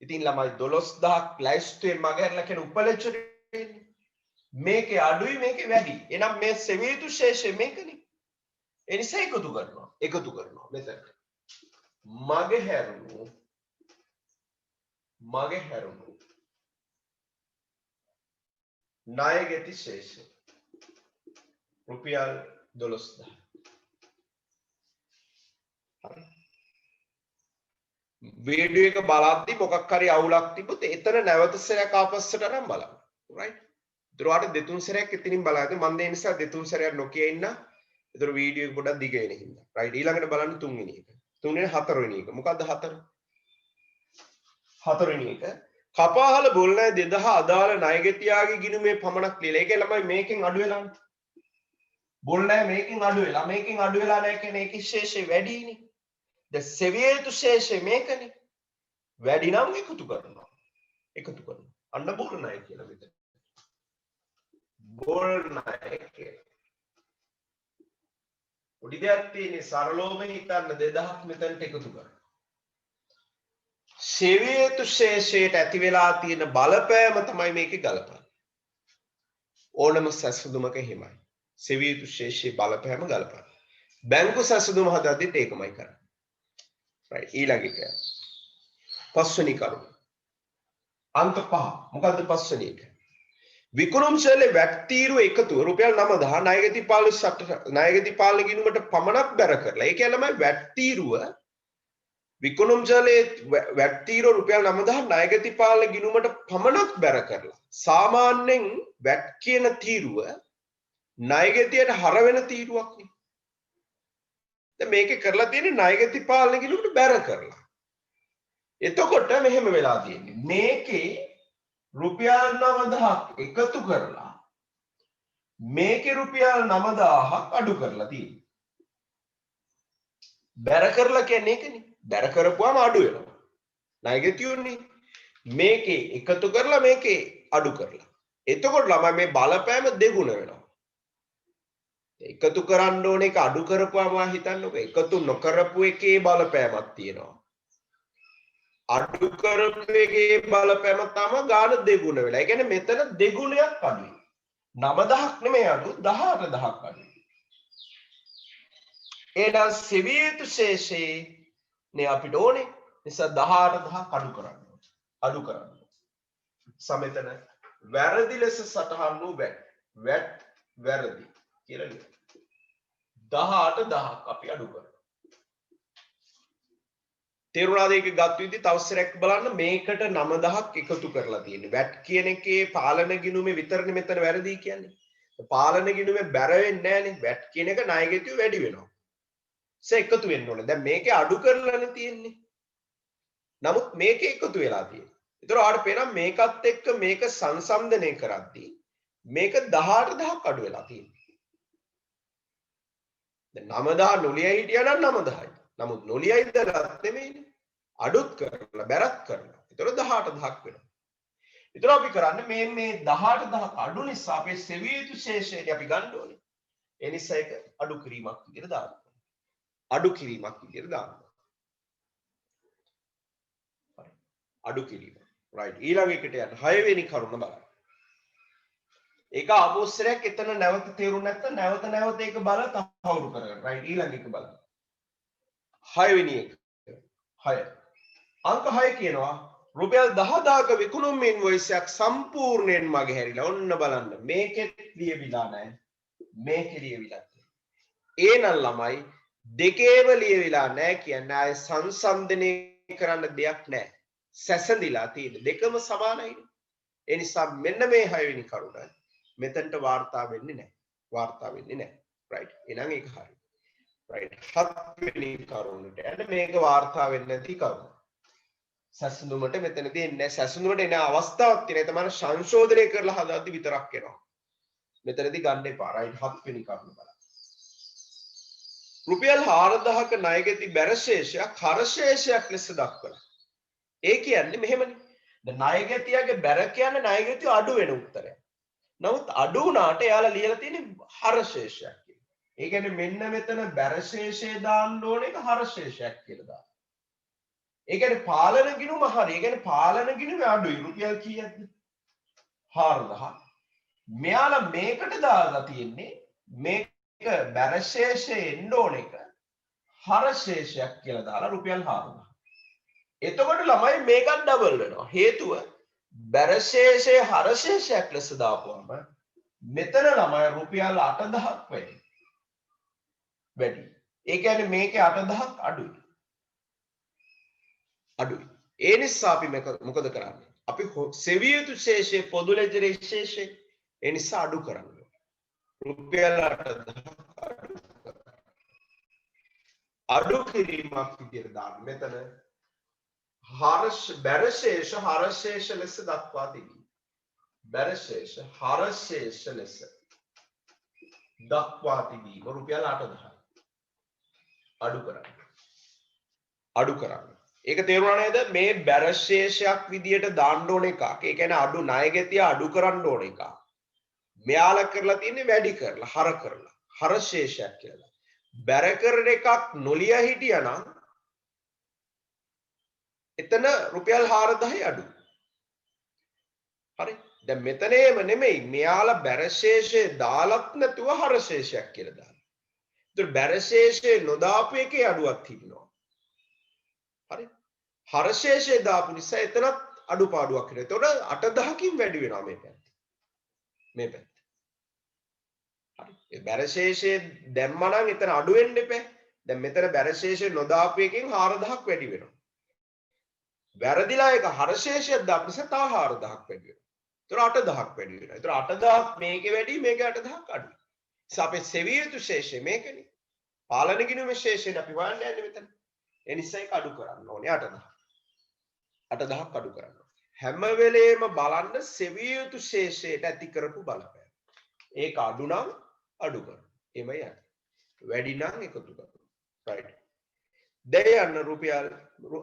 ඉතින් ළමයි 12000ක් ලැයිස්ටෙන් මගහැරලා කියන උපලෙජරේ මේකේ අඩුයි මේකේ වැඩි. එහෙනම් මේ සෙවිය යුතු ශේෂය මේකනේ. ඒ නිසා එකතු කරනවා මෙතන. මගහැරුණු ණයගැති ශේෂය රුපියල් 12000. හරි. වීඩියෝ එක බලද්දි මොකක් හරි අවුලක් තිබ්බොත් එතන නැවත සැරයක් ආපස්සට අරන් බලන්න. රයිට්. ඒතරට දෙතුන් සැරයක් එතනින් බලද්දි මම ඒ නිසා දෙතුන් සැරයක් නොකිය ඉන්න. ඒතර වීඩියෝ එක පොඩ්ඩක් දිග වෙන හින්දා. රයිට්. ඊළඟට බලන්න තුන්වෙනි එක. තුන්වෙනි හතරවෙනි එක. මොකද්ද හතර? හතරවෙනි එක කපාහල බොල්නෑ 2000 අදාළ ණයගැතියාගේ ගිණුමේ පමණක් ලියලා. ඒකේ ළමයි මේකෙන් අඩු වෙලානේ. බොල්නෑ මේකෙන් අඩු වෙලා නැහැ කියන්නේ ඒකේ ශේෂය වැඩිනේ. දැන් සෙවිය යුතු ශේෂය මේකනේ. වැඩි නම් එකතු කරනවා. අන්න බොල්නෑ කියලා මෙතන. බොල්නෑ කියලා. පොඩි දෙයක් තියෙන්නේ සරලවම හිතන්න 2000ක් මෙතනට එකතු කරනවා. සෙවිය යුතු ශේෂයට ඇති වෙලා තියෙන බලපෑම තමයි මේකේ ගලපන්නේ. ඕනම සැසඳුමක හිමයි. සෙවිය යුතු ශේෂයේ බලපෑම ගලපන්නේ. බැංකු සැසඳුම හදද්දිත් ඒකමයි කරන්නේ. රයිට්. ඊළඟ එක. පස්වෙනි කරුණ. අංක 5. මොකද්ද පස්වෙනි එක? විකුණුම් ශෛලයේ වැට් තීරුව එකතුව රුපියල් 9000 ණයගැති පාලන ගිණුමට පමණක් බැර කරලා. ඒ කියන්නේ වැට් තීරුව විකුණුම් ශෛලයේ වැට් තීරුව රුපියල් 9000 ණයගැති පාලන ගිණුමට පමණක් බැර කරලා. සාමාන්‍යයෙන් වැට් කියන තීරුව ණයගැතියට හර වෙන තීරුවක් නේ. දැන් මේකේ කරලා තියෙන්නේ ණයගැති පාලන ගිණුමට බැර කරලා. එතකොට මෙහෙම වෙලා තියෙන්නේ. මේකේ රුපියල් 9000ක් එකතු කරලා මේකේ රුපියල් 9000ක් අඩු කරලා තියෙනවා. බැර කරලා කියන්නේ ඒකනේ. බැර කරපුවාම අඩු වෙනවා. ණයගැතියුන්නේ මේකේ එකතු කරලා මේකේ අඩු කරලා. එතකොට ළමයි මේ බලපෑම දෙගුණ වෙනවා. එකතු කරන්න ඕන එක අඩු කරපුවාම හිතන්නකෝ එකතු නොකරපු එකේ බලපෑමක් තියෙනවා. අඩු කරපු එකේ බලපෑම තමයි ගාන දෙගුණ වෙලා. ඒ කියන්නේ මෙතන දෙගුණයක් අඩුයි. 9000ක් නෙමෙයි අඩු 18000ක් අඩුයි. එහෙනම් සෙවිය යුතු ශේෂේ නේ අපිට ඕනේ. නිසා 18000ක් අඩු කරන්න. සමෙතන වැරදි ලෙස සටහන් වූ වැට් වැරදි කියලා ලියන්න. 18000ක් අපි අඩු කරනවා. තේරුණාද? ඒක ගත්ත විදිහ තව සැරයක් බලන්න. මේකට 9000ක් එකතු කරලා තියෙන්නේ. වැට් කියන එකේ පාලන ගිණුමේ විතරනේ මෙතන වැරදි කියන්නේ. පාලන ගිණුමේ බැර වෙන්නේ නැහනේ. වැට් කියන එක ණයගැතිව වැඩි වෙනවා. එකතු වෙන්න ඕනේ. දැන් මේකේ අඩු කරලානේ තියෙන්නේ. නමුත් මේකේ එකතු වෙලා තියෙන්නේ. ඒතර ඔයාලට පේනවා මේකත් එක්ක මේක සංසන්දනය කරද්දී මේක 18000ක් අඩු වෙලා තියෙනවා. දැන් 9000 නොලියයි හිටියා නම් 9000යි. නමුත් නොලියයි දරත් නෙමෙයිනේ. අඩුත් කරලා බැරත් කරලා. ඒතර 18000ක් වෙනවා. ඒතර අපි කරන්නේ මේ 18000ක් අඩු නිසා අපේ සෙවිය යුතු ශේෂයනේ අපි ගන්න ඕනේ. ඒ නිසා ඒක අඩු කිරීමක් විදිහට දාන්න. අඩු කිරීම. රයිට්. ඊළඟ එකට යන්න. 6 වෙනි කරුණ බලන්න. ඒක ආපස්සරයක් එතන නැවත තේරුම් නැත්නම් නැවත ඒක බල තහවුරු කරගන්න. රයිට්. ඊළඟ එක බලන්න. 6 වෙනි එක. 6. අංක 6 කියනවා රුපියල් 10000ක විකුණුම් ඉන්වොයිස් එකක් සම්පූර්ණයෙන් මගහැරිලා. ඔන්න බලන්න. මේකෙත් ලියවිලා නැහැ. මේකේ ලියවිලා තියෙනවා. ඒ නම් ළමයි දෙකේම ලියවිලා නැහැ කියන්නේ ආය සංසන්දනය කරන්න දෙයක් නැහැ. සැසඳිලා තියෙන දෙකම සමානයිනේ. ඒ නිසා මෙන්න මේ 6 වෙනි කරුණ මෙතනට වාර්තා වෙන්නේ නැහැ. වාර්තා වෙන්නේ නැහැ. right. එහෙනම් ඒක හරි. right. 7 වෙනි කරුණට යන්න මේක වාර්තා වෙන්නේ නැති කරුණ. සැසඳුමට මෙතනදී එන්නේ සැසඳුමට එන අවස්ථාවක් තියෙනවා. තමයි සංශෝධනය කරලා හදද්දි විතරක් එනවා. මෙතනදී ගන්න එපා. right. 7 වෙනි කරුණ බලන්න. රුපියල් 4000ක ණයගෙති බැරශේෂයක් හරශේෂයක් ලෙස දක්වලා. ඒ කියන්නේ මෙහෙමනේ. ණයගෙතියගේ බැර කියන්නේ ණයගෙතිය අඩු වෙන උත්තරයක්. නමුත් අඩු වුණාට එයාලා ලියලා තියෙන්නේ හරශේෂයක් කියලා. ඒ කියන්නේ මෙන්න මෙතන බැරශේෂය දාන්න ඕනේ ඒක හරශේෂයක් කියලා දාන්න. ඒ කියන්නේ පාලන ගිණුම හරි. ඒ කියන්නේ පාලන ගිණුම අඩුයි. රුපියල් කීයක්ද? 4000. මෙයාලා මේකට දාලා තියෙන්නේ මේක බැරශේෂය එන්න ඕන එක හරශේෂයක් කියලා දාලා රුපියල් 4000. එතකොට ළමයි මේකත් ඩබල් වෙනවා. හේතුව බැරශේෂය හරශේෂයක් ලෙස දාපුවම මෙතන ළමයි රුපියල් 8000ක් වැඩි. ඒ කියන්නේ මේකේ 8000ක් අඩුයි. ඒ නිසා අපි මොකද කරන්නේ? අපි සෙවිය යුතු ශේෂයේ පොදු ලෙජරේ ශේෂය ඒ නිසා අඩු කරන්න. රුපියල් 8000 අඩු කිරීමක් විදියට දාන්න. මෙතන බැරශේෂ හරශේෂ ලෙස දක්වා තිබී. බැරශේෂ හරශේෂ ලෙස දක්වා තිබීම රුපියල් 8000 අඩු කරන්න. ඒක තේරුණා නේද? මේ බැරශේෂයක් විදියට දාන්න ඕන එකක්. ඒ කියන්නේ අඩු ණයගැතිය අඩු කරන්න ඕන එකක්. මෙයාලා කරලා තියෙන්නේ වැඩි කරලා හර කරලා හරශේෂයක් කියලා. බැර කරන එකක් නොලිය හිටියානම් එතන රුපියල් 4000යි අඩු. හරි. දැන් මෙතනේම නෙමෙයි මෙයාලා බැරශේෂය දාලත් නැතුව හරශේෂයක් කියලා දානවා. ඒතර බැරශේෂය නොදාපු එකේ අඩුවක් තිබෙනවා. හරි. හරශේෂය දාපු නිසා එතනත් අඩුපාඩුවක් වෙනවා. ඒතකොට 8000කින් වැඩි වෙනවා මේ පැත්තේ. මේ පැත්තේ. හරි. ඒ බැරශේෂය දැම්මා නම් එතන අඩු වෙන්න එපා. දැන් මෙතන බැරශේෂය නොදාපු එකෙන් 4000ක් වැඩි වෙනවා. වැරදිලා එක හරශේෂයක් දාපු නිසා තව 4000ක් වැඩි වෙනවා. ඒතර 8000ක් වැඩි වෙනවා. ඒතර 8000ක් මේකේ වැඩි මේකේ 8000ක් අඩුයි. නිසා අපේ සෙවිය යුතු ශේෂය මේකනේ. පාලන ගිණුමේ ශේෂයෙන් අපි හොයන්න යන්නේ මෙතන. ඒ නිසා ඒක අඩු කරන්න ඕනේ 8000. 8000ක් අඩු කරන්න. හැම වෙලේම බලන්න සෙවිය යුතු ශේෂයට ඇති කරපු බලපෑම. ඒක අඩු නම් අඩු කරන්න. එමය යන්නේ. වැඩි නම් එකතු කරන්න. right. දැන් යන්න රුපියල්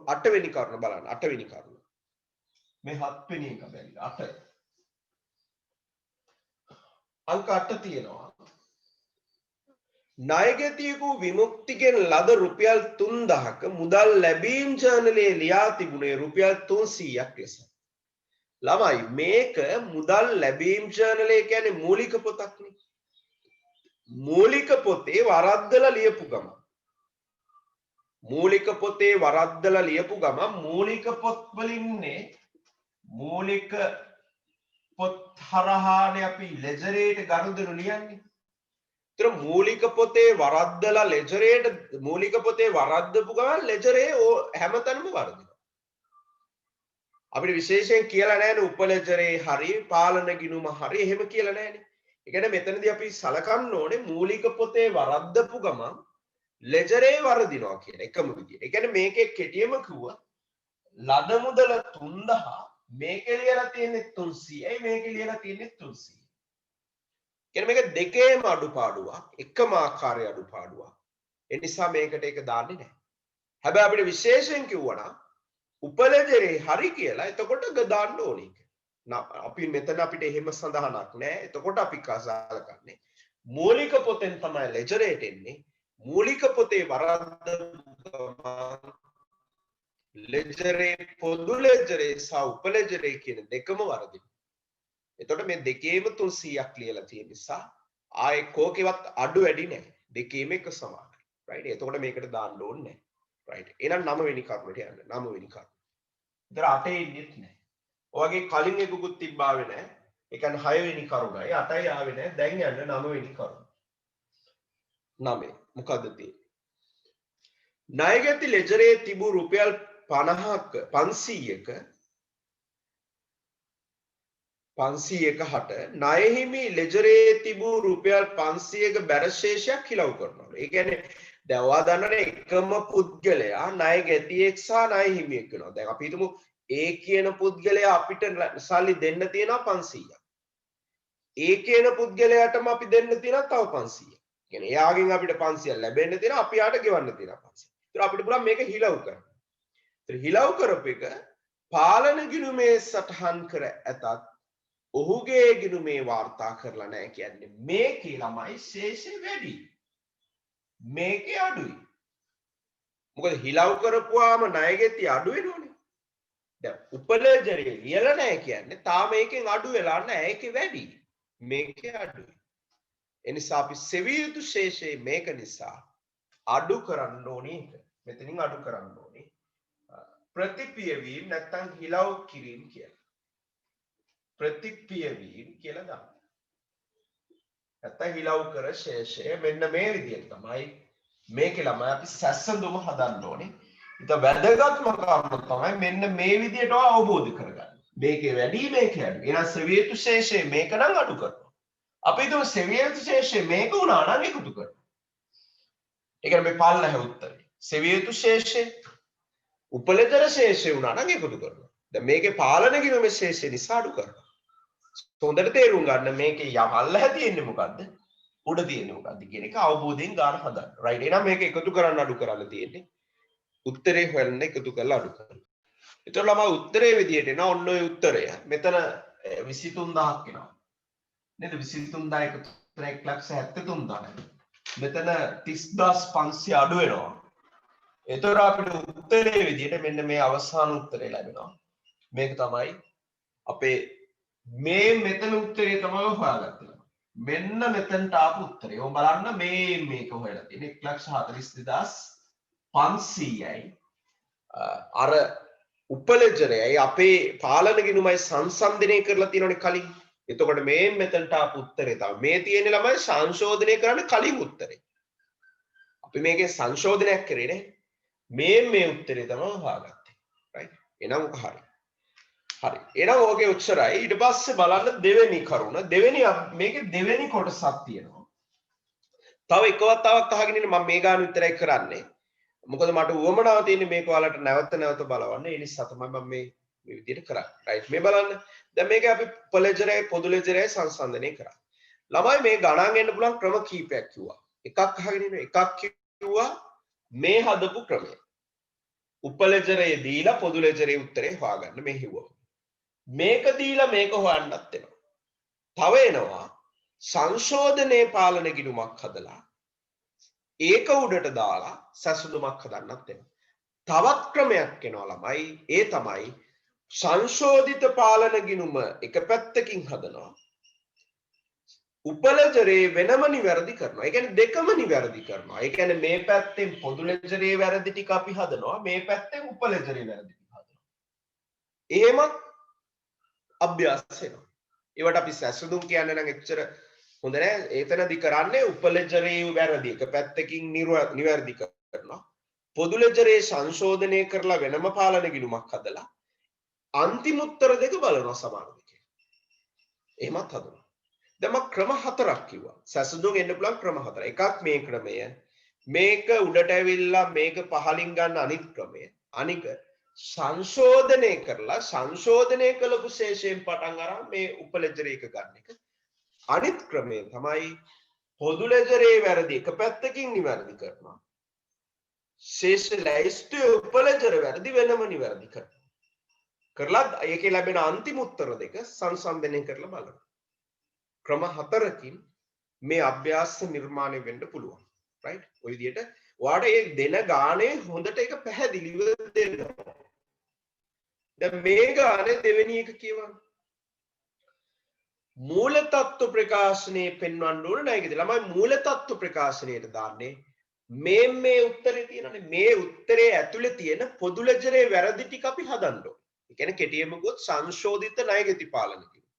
8 වෙනි කරුණ බලන්න. 8 වෙනි කරුණ. මේ 7 වෙනි එක බැරිලා 8. අංක 8 තියෙනවා. ණයගැතියෙකු විමුක්තිගෙන් ලද රුපියල් 3000ක මුදල් ලැබීම් ජර්නලයේ ලියා තිබුණේ රුපියල් 300ක් ලෙස. ළමයි මේක මුදල් ලැබීම් ජර්නලය කියන්නේ මූලික පොතක්නේ. මූලික පොතේ වරද්දලා ලියපු ගම. මූලික පොතේ වරද්දලා ලියපු ගම මූලික පොත් වලින්නේ මූලික පොත් හරහානේ අපි ලෙජරේට ගනුදෙනු ලියන්නේ. ඒතර මූලික පොතේ වරද්දලා ලෙජරේට මූලික පොතේ වරද්දපු ගමන් ලෙජරේ හැමතැනම වරදිනවා. අපිට විශේෂයෙන් කියලා නැහැ නේ උපලෙජරේ හරි පාලන ගිණුම හරි එහෙම කියලා නැහැ නේ. ඒ කියන්නේ මෙතනදී අපි සලකන්න ඕනේ මූලික පොතේ වරද්දපු ගමන් ලෙජරේ වරදිනවා කියන එකම විදිය. ඒ කියන්නේ මේකේ කෙටියම කිව්වා ලද මුදල 3000 මේකේ ලියලා තියෙන්නේ 300යි මේකේ ලියලා තියෙන්නේ 300. කියන්නේ මේක දෙකේම අඩුපාඩුවක් එකම ආකාරයේ අඩුපාඩුවක්. ඒ නිසා මේකට ඒක දාන්නේ නැහැ. හැබැයි අපිට විශේෂයෙන් කිව්වනම් උපලෙජරේ හරි කියලා එතකොට දාන්න ඕනේ. අපි මෙතන අපිට එහෙම සඳහනක් නැහැ. එතකොට අපි කසාලකන්නේ මූලික පොතෙන් තමයි ලෙජරේට එන්නේ. මූලික පොතේ වරද්ද ලෙජරේ පොදු ලෙජරේ සහ උපලෙජරේ කියන දෙකම වරදිනවා. එතකොට මේ දෙකේම 300ක් ලියලා තියෙන නිසා ආයේ කෝකේවත් අඩු වැඩි නැහැ. දෙකේම එක සමානයි. right. එතකොට මේකට දාන්න ඕනේ නැහැ. right. එහෙනම් 9 වෙනි කරුණට යන්න. 9 වෙනි කරුණ. ඉතින් 8 ඉන්නෙත් නැහැ. ඔයගේ කලින් එකකුත් තිබ්බාවේ නැහැ. ඒ කියන්නේ 6 වෙනි කරුණයි 8යි ආවේ නැහැ. දැන් යන්න 9 වෙනි කරුණ. 9. මොකද්ද තියෙන්නේ? ණයගැති ලෙජරේ තිබූ රුපියල් 50ක 500ක හට ණයහිමි ලෙජරේ තිබූ රුපියල් 500ක බැරශේෂයක් හිලව් කරනවා. ඒ කියන්නේ දැන් ඔයා දන්නනේ එකම පුද්ගලයා ණයගැතියෙක් සහ ණයහිමියෙක් වෙනවා. දැන් අපි හිතමු A කියන පුද්ගලයා අපිට සල්ලි දෙන්න තියෙනවා 500ක්. A කියන පුද්ගලයාටම අපි දෙන්න තියෙනවා තව 500ක්. කියන්නේ එයාගෙන් අපිට 500ක් ලැබෙන්න තියෙනවා අපි යාට ගෙවන්න තියෙනවා 500ක්. ඒතර අපිට පුළුවන් මේක හිලව් කරන්න. ඒතර හිලව් කරපු එක පාලන ගිණුමේ සටහන් කර ඇතත් ඔහුගේ ගිණුමේ වාර්තා කරලා නැහැ කියන්නේ මේකේ ළමයි ශේෂය වැඩි. මේකේ අඩුයි. මොකද හිලව් කරපුවාම ණයගැති අඩු වෙනවනේ. දැන් උපලේජරේ ලියලා නැහැ කියන්නේ තාම මේකෙන් අඩු වෙලා නැහැ ඒකේ වැඩි. මේකේ අඩුයි. එනිසා අපි සෙවිය යුතු ශේෂය මේක නිසා අඩු කරන්න ඕනේ ඒක. මෙතනින් අඩු කරන්න ඕනේ. ප්‍රතිපියවීම නැත්නම් හිලව් කිරීම කියලා. ප්‍රතිපියවීම කියලා දාන්න. නැත්නම් හිලව් කර ශේෂය මෙන්න මේ විදිහට තමයි මේකේ ළමයි අපි සැසඳුම හදන්න ඕනේ. ඉතින් වැදගත්ම කාරණා තමයි මෙන්න මේ විදිහට අවබෝධ කරගන්න. මේකේ වැඩි මේකේ අඩු. එහෙනම් සෙවිය යුතු ශේෂය මේක නම් අඩු කරනවා. අපි හිතමු සෙවිය යුතු ශේෂය මේක වුණා නම් එකතු කරනවා. ඒ කියන්නේ මේ පල්ලෙහ උත්තරේ. සෙවිය යුතු ශේෂය උපලෙතර ශේෂය වුණා නම් එකතු කරනවා. දැන් මේකේ පාලන ගිණුමේ ශේෂය නිසා අඩු කරනවා. හොඳට තේරුම් ගන්න මේකේ යමල්ලහ තියෙන්නේ මොකද්ද? උඩ තියෙන්නේ මොකද්ද කියන එක අවබෝධයෙන් ගන්න හදන්න. රයිට්. එහෙනම් මේක එකතු කරන්න අඩු කරන්න තියෙන්නේ. උත්තරේ හොයන්න එකතු කරලා අඩු කරන්න. ඒතර ළමයි උත්තරේ විදියට එන ඔන්න ඔය උත්තරය. මෙතන 23000ක් එනවා. නේද? 23000 එකතු 1,73,000. මෙතන 30500 අඩු වෙනවා. ඒතර අපිට උත්තරේ විදියට මෙන්න මේ අවසාන උත්තරේ ලැබෙනවා. මේක තමයි අපේ මේ මෙතන උත්තරේ තමයි හොයාගත්තේ. මෙන්න මෙතනට ආපු උත්තරේ. ඔය බලන්න මේක හොයලා තියෙන්නේ 1,42,500යි. අර උපලෙජරයයි අපේ පාලන ගිණුමයි සංසන්දනය කරලා තියෙනවනේ කලින්. එතකොට මේ මෙතනට ආපු උත්තරේ තමයි. මේ තියෙන්නේ ළමයි සංශෝධනය කරන්න කලින් උත්තරේ. අපි මේකේ සංශෝධනයක් කරේ නේ. මේ උත්තරේ තමයි හොයාගත්තේ. රයිට්. එහෙනම් ඔක හරි. හරි. එහෙනම් ඕකේ උත්තරයි. ඊට පස්සේ බලන්න දෙවෙනි කරුණ. මේකේ දෙවෙනි කොටසක් තියෙනවා. තව එක වතාවක් අහගෙන ඉන්න මම මේ ගාන විතරයි කරන්නේ. මොකද මට උවමනාව තියෙන්නේ මේක ඔයාලට නැවත බලවන්න. ඒ නිසා තමයි මම මේ විදිහට කරන්නේ. රයිට්. මේ බලන්න. දැන් මේක අපි උපලෙජරයයි පොදු ලෙජරයයි සංසන්දනය කරා. ළමයි මේ ගණන් එන්න පුළුවන් ක්‍රම කීපයක් කිව්වා. එකක් අහගෙන ඉන්න. එකක් කිව්වා මේ හදපු ක්‍රමය. උපලෙජරේ දීලා පොදු ලෙජරේ උත්තරේ හොයාගන්න මේ හිව්වා. මේක දීලා මේක හොයන්නත් වෙනවා. තව එනවා සංශෝධනයේ පාලන ගිණුමක් හදලා ඒක උඩට දාලා සැසඳුමක් හදන්නත් වෙනවා. තවත් ක්‍රමයක් එනවා ළමයි. ඒ තමයි සංශෝධිත පාලන ගිණුම එක පැත්තකින් හදනවා. උපලෙජරේ වෙනම නිවැරදි කරනවා. ඒ කියන්නේ දෙකම නිවැරදි කරනවා. ඒ කියන්නේ මේ පැත්තෙන් පොදු ලෙජරේ වැරදි ටික අපි හදනවා. මේ පැත්තෙන් උපලෙජරේ වැරදි ටික හදනවා. එහෙමත් අභ්‍යාස වෙනවා. ඒවට අපි සැසඳුම් කියන්නේ නම් එච්චර හොඳ නෑ. ඒතනදි කරන්නේ උපලෙජරේ වැරදි එක පැත්තකින් නිවැරදි කරනවා. පොදු ලෙජරේ සංශෝධනය කරලා වෙනම පාලන ගිණුමක් හදලා අන්තිම උත්තර දෙක බලනවා සමානද කියලා. එහෙමත් හදනවා. දැන් මම ක්‍රම හතරක් කිව්වා. සැසඳුම් එන්න පුළුවන් ක්‍රම හතර. එකක් මේ ක්‍රමය. මේක උඩට ඇවිල්ලා මේක පහලින් ගන්න අනිත් ක්‍රමය. අනික සංශෝධනය කරලා සංශෝධනය කළපු ශේෂයෙන් පටන් අරන් මේ උපලෙජරේ එක ගන්න එක. අනිත් ක්‍රමය තමයි පොදු ලෙජරේ වැරදි එක පැත්තකින් නිවැරදි කරනවා. ශේෂ ලැයිස්තුවේ උපලෙජර වැරදි වෙනම නිවැරදි කරනවා. කරලා ඒකේ ලැබෙන අන්තිම උත්තර දෙක සංසන්දනය කරලා බලනවා. ක්‍රම හතරකින් මේ අභ්‍යාස නිර්මාණය වෙන්න පුළුවන්. රයිට්? ඔය විදිහට ඔයාට ඒ දෙන ගානේ හොඳට ඒක පැහැදිලිව දෙනවා. දැන් මේ ගානේ දෙවෙනි එක කියවන්න. මූල තත්ත්ව ප්‍රකාශනයේ පෙන්වන්න ඕන නේද? ළමයි මූල තත්ත්ව ප්‍රකාශනයට දාන්නේ මේ උත්තරේ තියෙනනේ. මේ උත්තරේ ඇතුලේ තියෙන පොදු ලෙජරේ වැරදි ටික අපි හදන්න ඕනේ. ඒ කියන්නේ කෙටියෙන්ම ගොත් සංශෝධිත ණයගැති පාලන කිව්වා.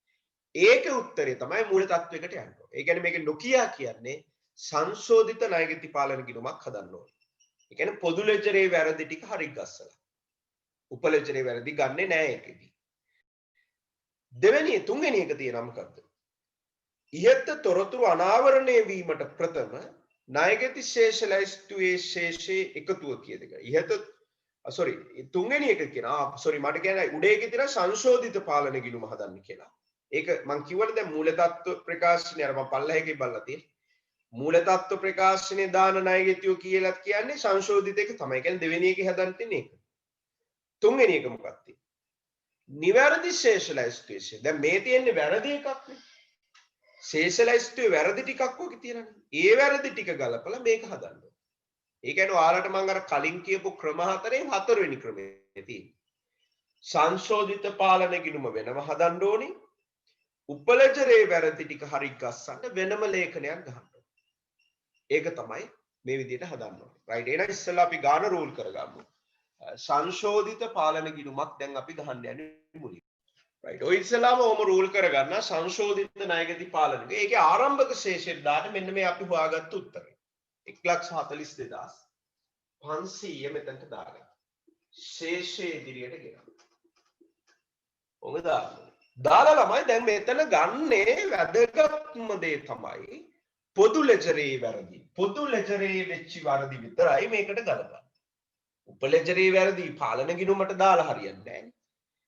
ඒකේ උත්තරේ තමයි මූල තත්ත්වයකට යන්නේ. ඒ කියන්නේ මේක නොකියා කියන්නේ සංශෝධිත ණයගැති පාලන ගිණුමක් හදන්න ඕනේ. ඒ කියන්නේ පොදු ලෙජරේ වැරදි ටික හරි ගස්සලා. උපලෙජරේ වැරදි ගන්නෙ නෑ ඒකෙදි. දෙවෙනි තුන්වෙනි එක තියෙනවා මොකද්ද? ඉහත තොරතුරු අනාවරණය වීමට ප්‍රථම ණයගැති ශේෂ ලැයිස්තුවේ ශේෂයේ එකතුව කියන එක. ඉහත sorry තුන්වෙනි එක කියනවා sorry මට කියන්නේ උඩ එකේ තියෙන සංශෝධිත පාලන ගිණුම හදන්න කියලා. ඒක මම කිව්වනේ දැන් මූල තත්ත්ව ප්‍රකාශනය අර මම පල්ලෙහාගේ බලලා තියෙන්නේ. මූල තත්ත්ව ප්‍රකාශනයේ දාන ණයගැතියෝ කියලා කියන්නේ සංශෝධිත එක තමයි. කියන්නේ දෙවෙනි එකේ හදන්න තියෙන්නේ ඒක. තුන්වෙනි එක මොකක්ද? නිවැරදි ශේෂ ලැයිස්තුවේ. දැන් මේ තියෙන්නේ වැරදි එකක් නේ. ශේෂ ලැයිස්තුවේ වැරදි ටිකක් ඔකේ තියෙනනේ. ඒ වැරදි ටික ගලපලා මේක හදන්න. ඒ කියන්නේ ඔයාලට මම අර කලින් කියපු ක්‍රම හතරෙන් හතරවෙනි ක්‍රමය තියෙන්නේ. සංශෝධිත පාලන ගිණුම වෙනම හදන්න ඕනේ. උපලෙජරේ වැරදි ටික හරි ගස්සන්න වෙනම ලේඛනයක් ගහන්න ඕනේ. ඒක තමයි මේ විදිහට හදන්න ඕනේ. රයිට්. එහෙනම් ඉස්සෙල්ලා අපි ගාන රූල් කරගමු. සංශෝධිත පාලන ගිණුමක් දැන් අපි ගහන්න යන්නේ මුලින්. රයිට්. ඔය ඉස්සෙල්ලාම ඕම රූල් කරගන්න සංශෝධිත ණයගැති පාලන. ඒකේ ආරම්භක ශේෂයෙන් දාන්න මෙන්න මේ අපි හොයාගත්ත උත්තරය. 1,42,500 මෙතනට දාගන්න. ශේෂයේ ඉදිරියට ගෙනත්. ඔබ දාන්න. දාලා ළමයි දැන් මෙතන ගන්නේ වැදගත්ම දේ තමයි පොදු ලෙජරේ වැරදි. පොදු ලෙජරේ වෙච්ච වැරදි විතරයි මේකට ගලපන්නේ. උපලෙජරේ වැරදි පාලන ගිණුමට දාලා හරියන්නේ නැහැ.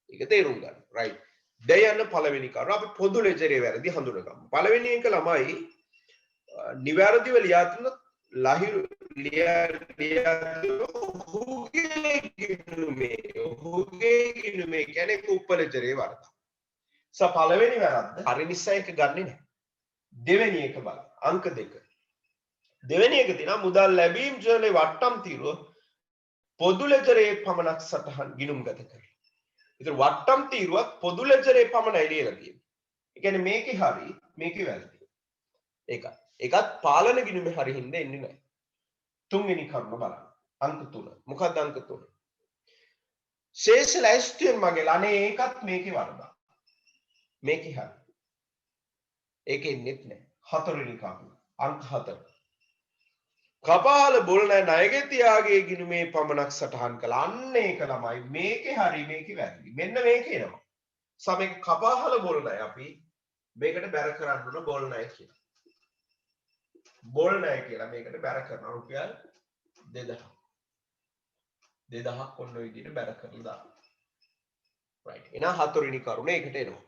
ඒක තේරුම් ගන්න. රයිට්. දැන් යන පළවෙනි කාරණා අපි පොදු ලෙජරේ වැරදි හඳුනගමු. පළවෙනි එක ළමයි නිවැරදිව ලියා තුන ලහිරු ඔහුගේ ගිණුමේ කියන්නේ උපලෙජරේ වරද. පළවෙනි වැරද්ද හරි නිසා එක ගන්නෙ නැහැ. දෙවෙනි එක බලන්න. අංක 2. දෙවෙනි එක තියෙනවා මුදල් ලැබීම් ජර්නලේ වට්ටම් තීරුව පොදු ලෙජරේ පමණක් සටහන් ගිණුම්ගත කරලා. ඒතර වට්ටම් තීරුවක් පොදු ලෙජරේ පමණයි ලියලා තියෙන්නේ. ඒ කියන්නේ මේකේ හරි මේකේ වැරදි. ඒකත් පාලන ගිණුමේ හරි හින්දා එන්නේ නැහැ. තුන්වෙනි කරුණ බලන්න. අංක 3. මොකක්ද අංක 3? ශේෂ ලැයිස්තුවෙන් මගේ අනේ ඒකත් මේකේ වරදක්. මේකේ හරි. ඒකේ ඉන්නෙත් නැහැ. හතරවෙනි කරුණ. අංක 4. කපාල බොල්න ණයගැතියාගේ ගිණුමේ පමණක් සටහන් කළා. අන්න ඒක ළමයි මේකේ හරි මේකේ වැරදි. මෙන්න මේක එනවා. සමේක කපාල බොල්නයි අපි මේකට බැර කරන්න ඕන බොල්නයි කියලා. බොල්නයි කියලා මේකට බැර කරන රුපියල් 2000. 2000ක් ඔන්න ඔය විදිහට බැර කරලා දාන්න. රයිට්. එහෙනම් හතරවෙනි කරුණ ඒකට එනවා.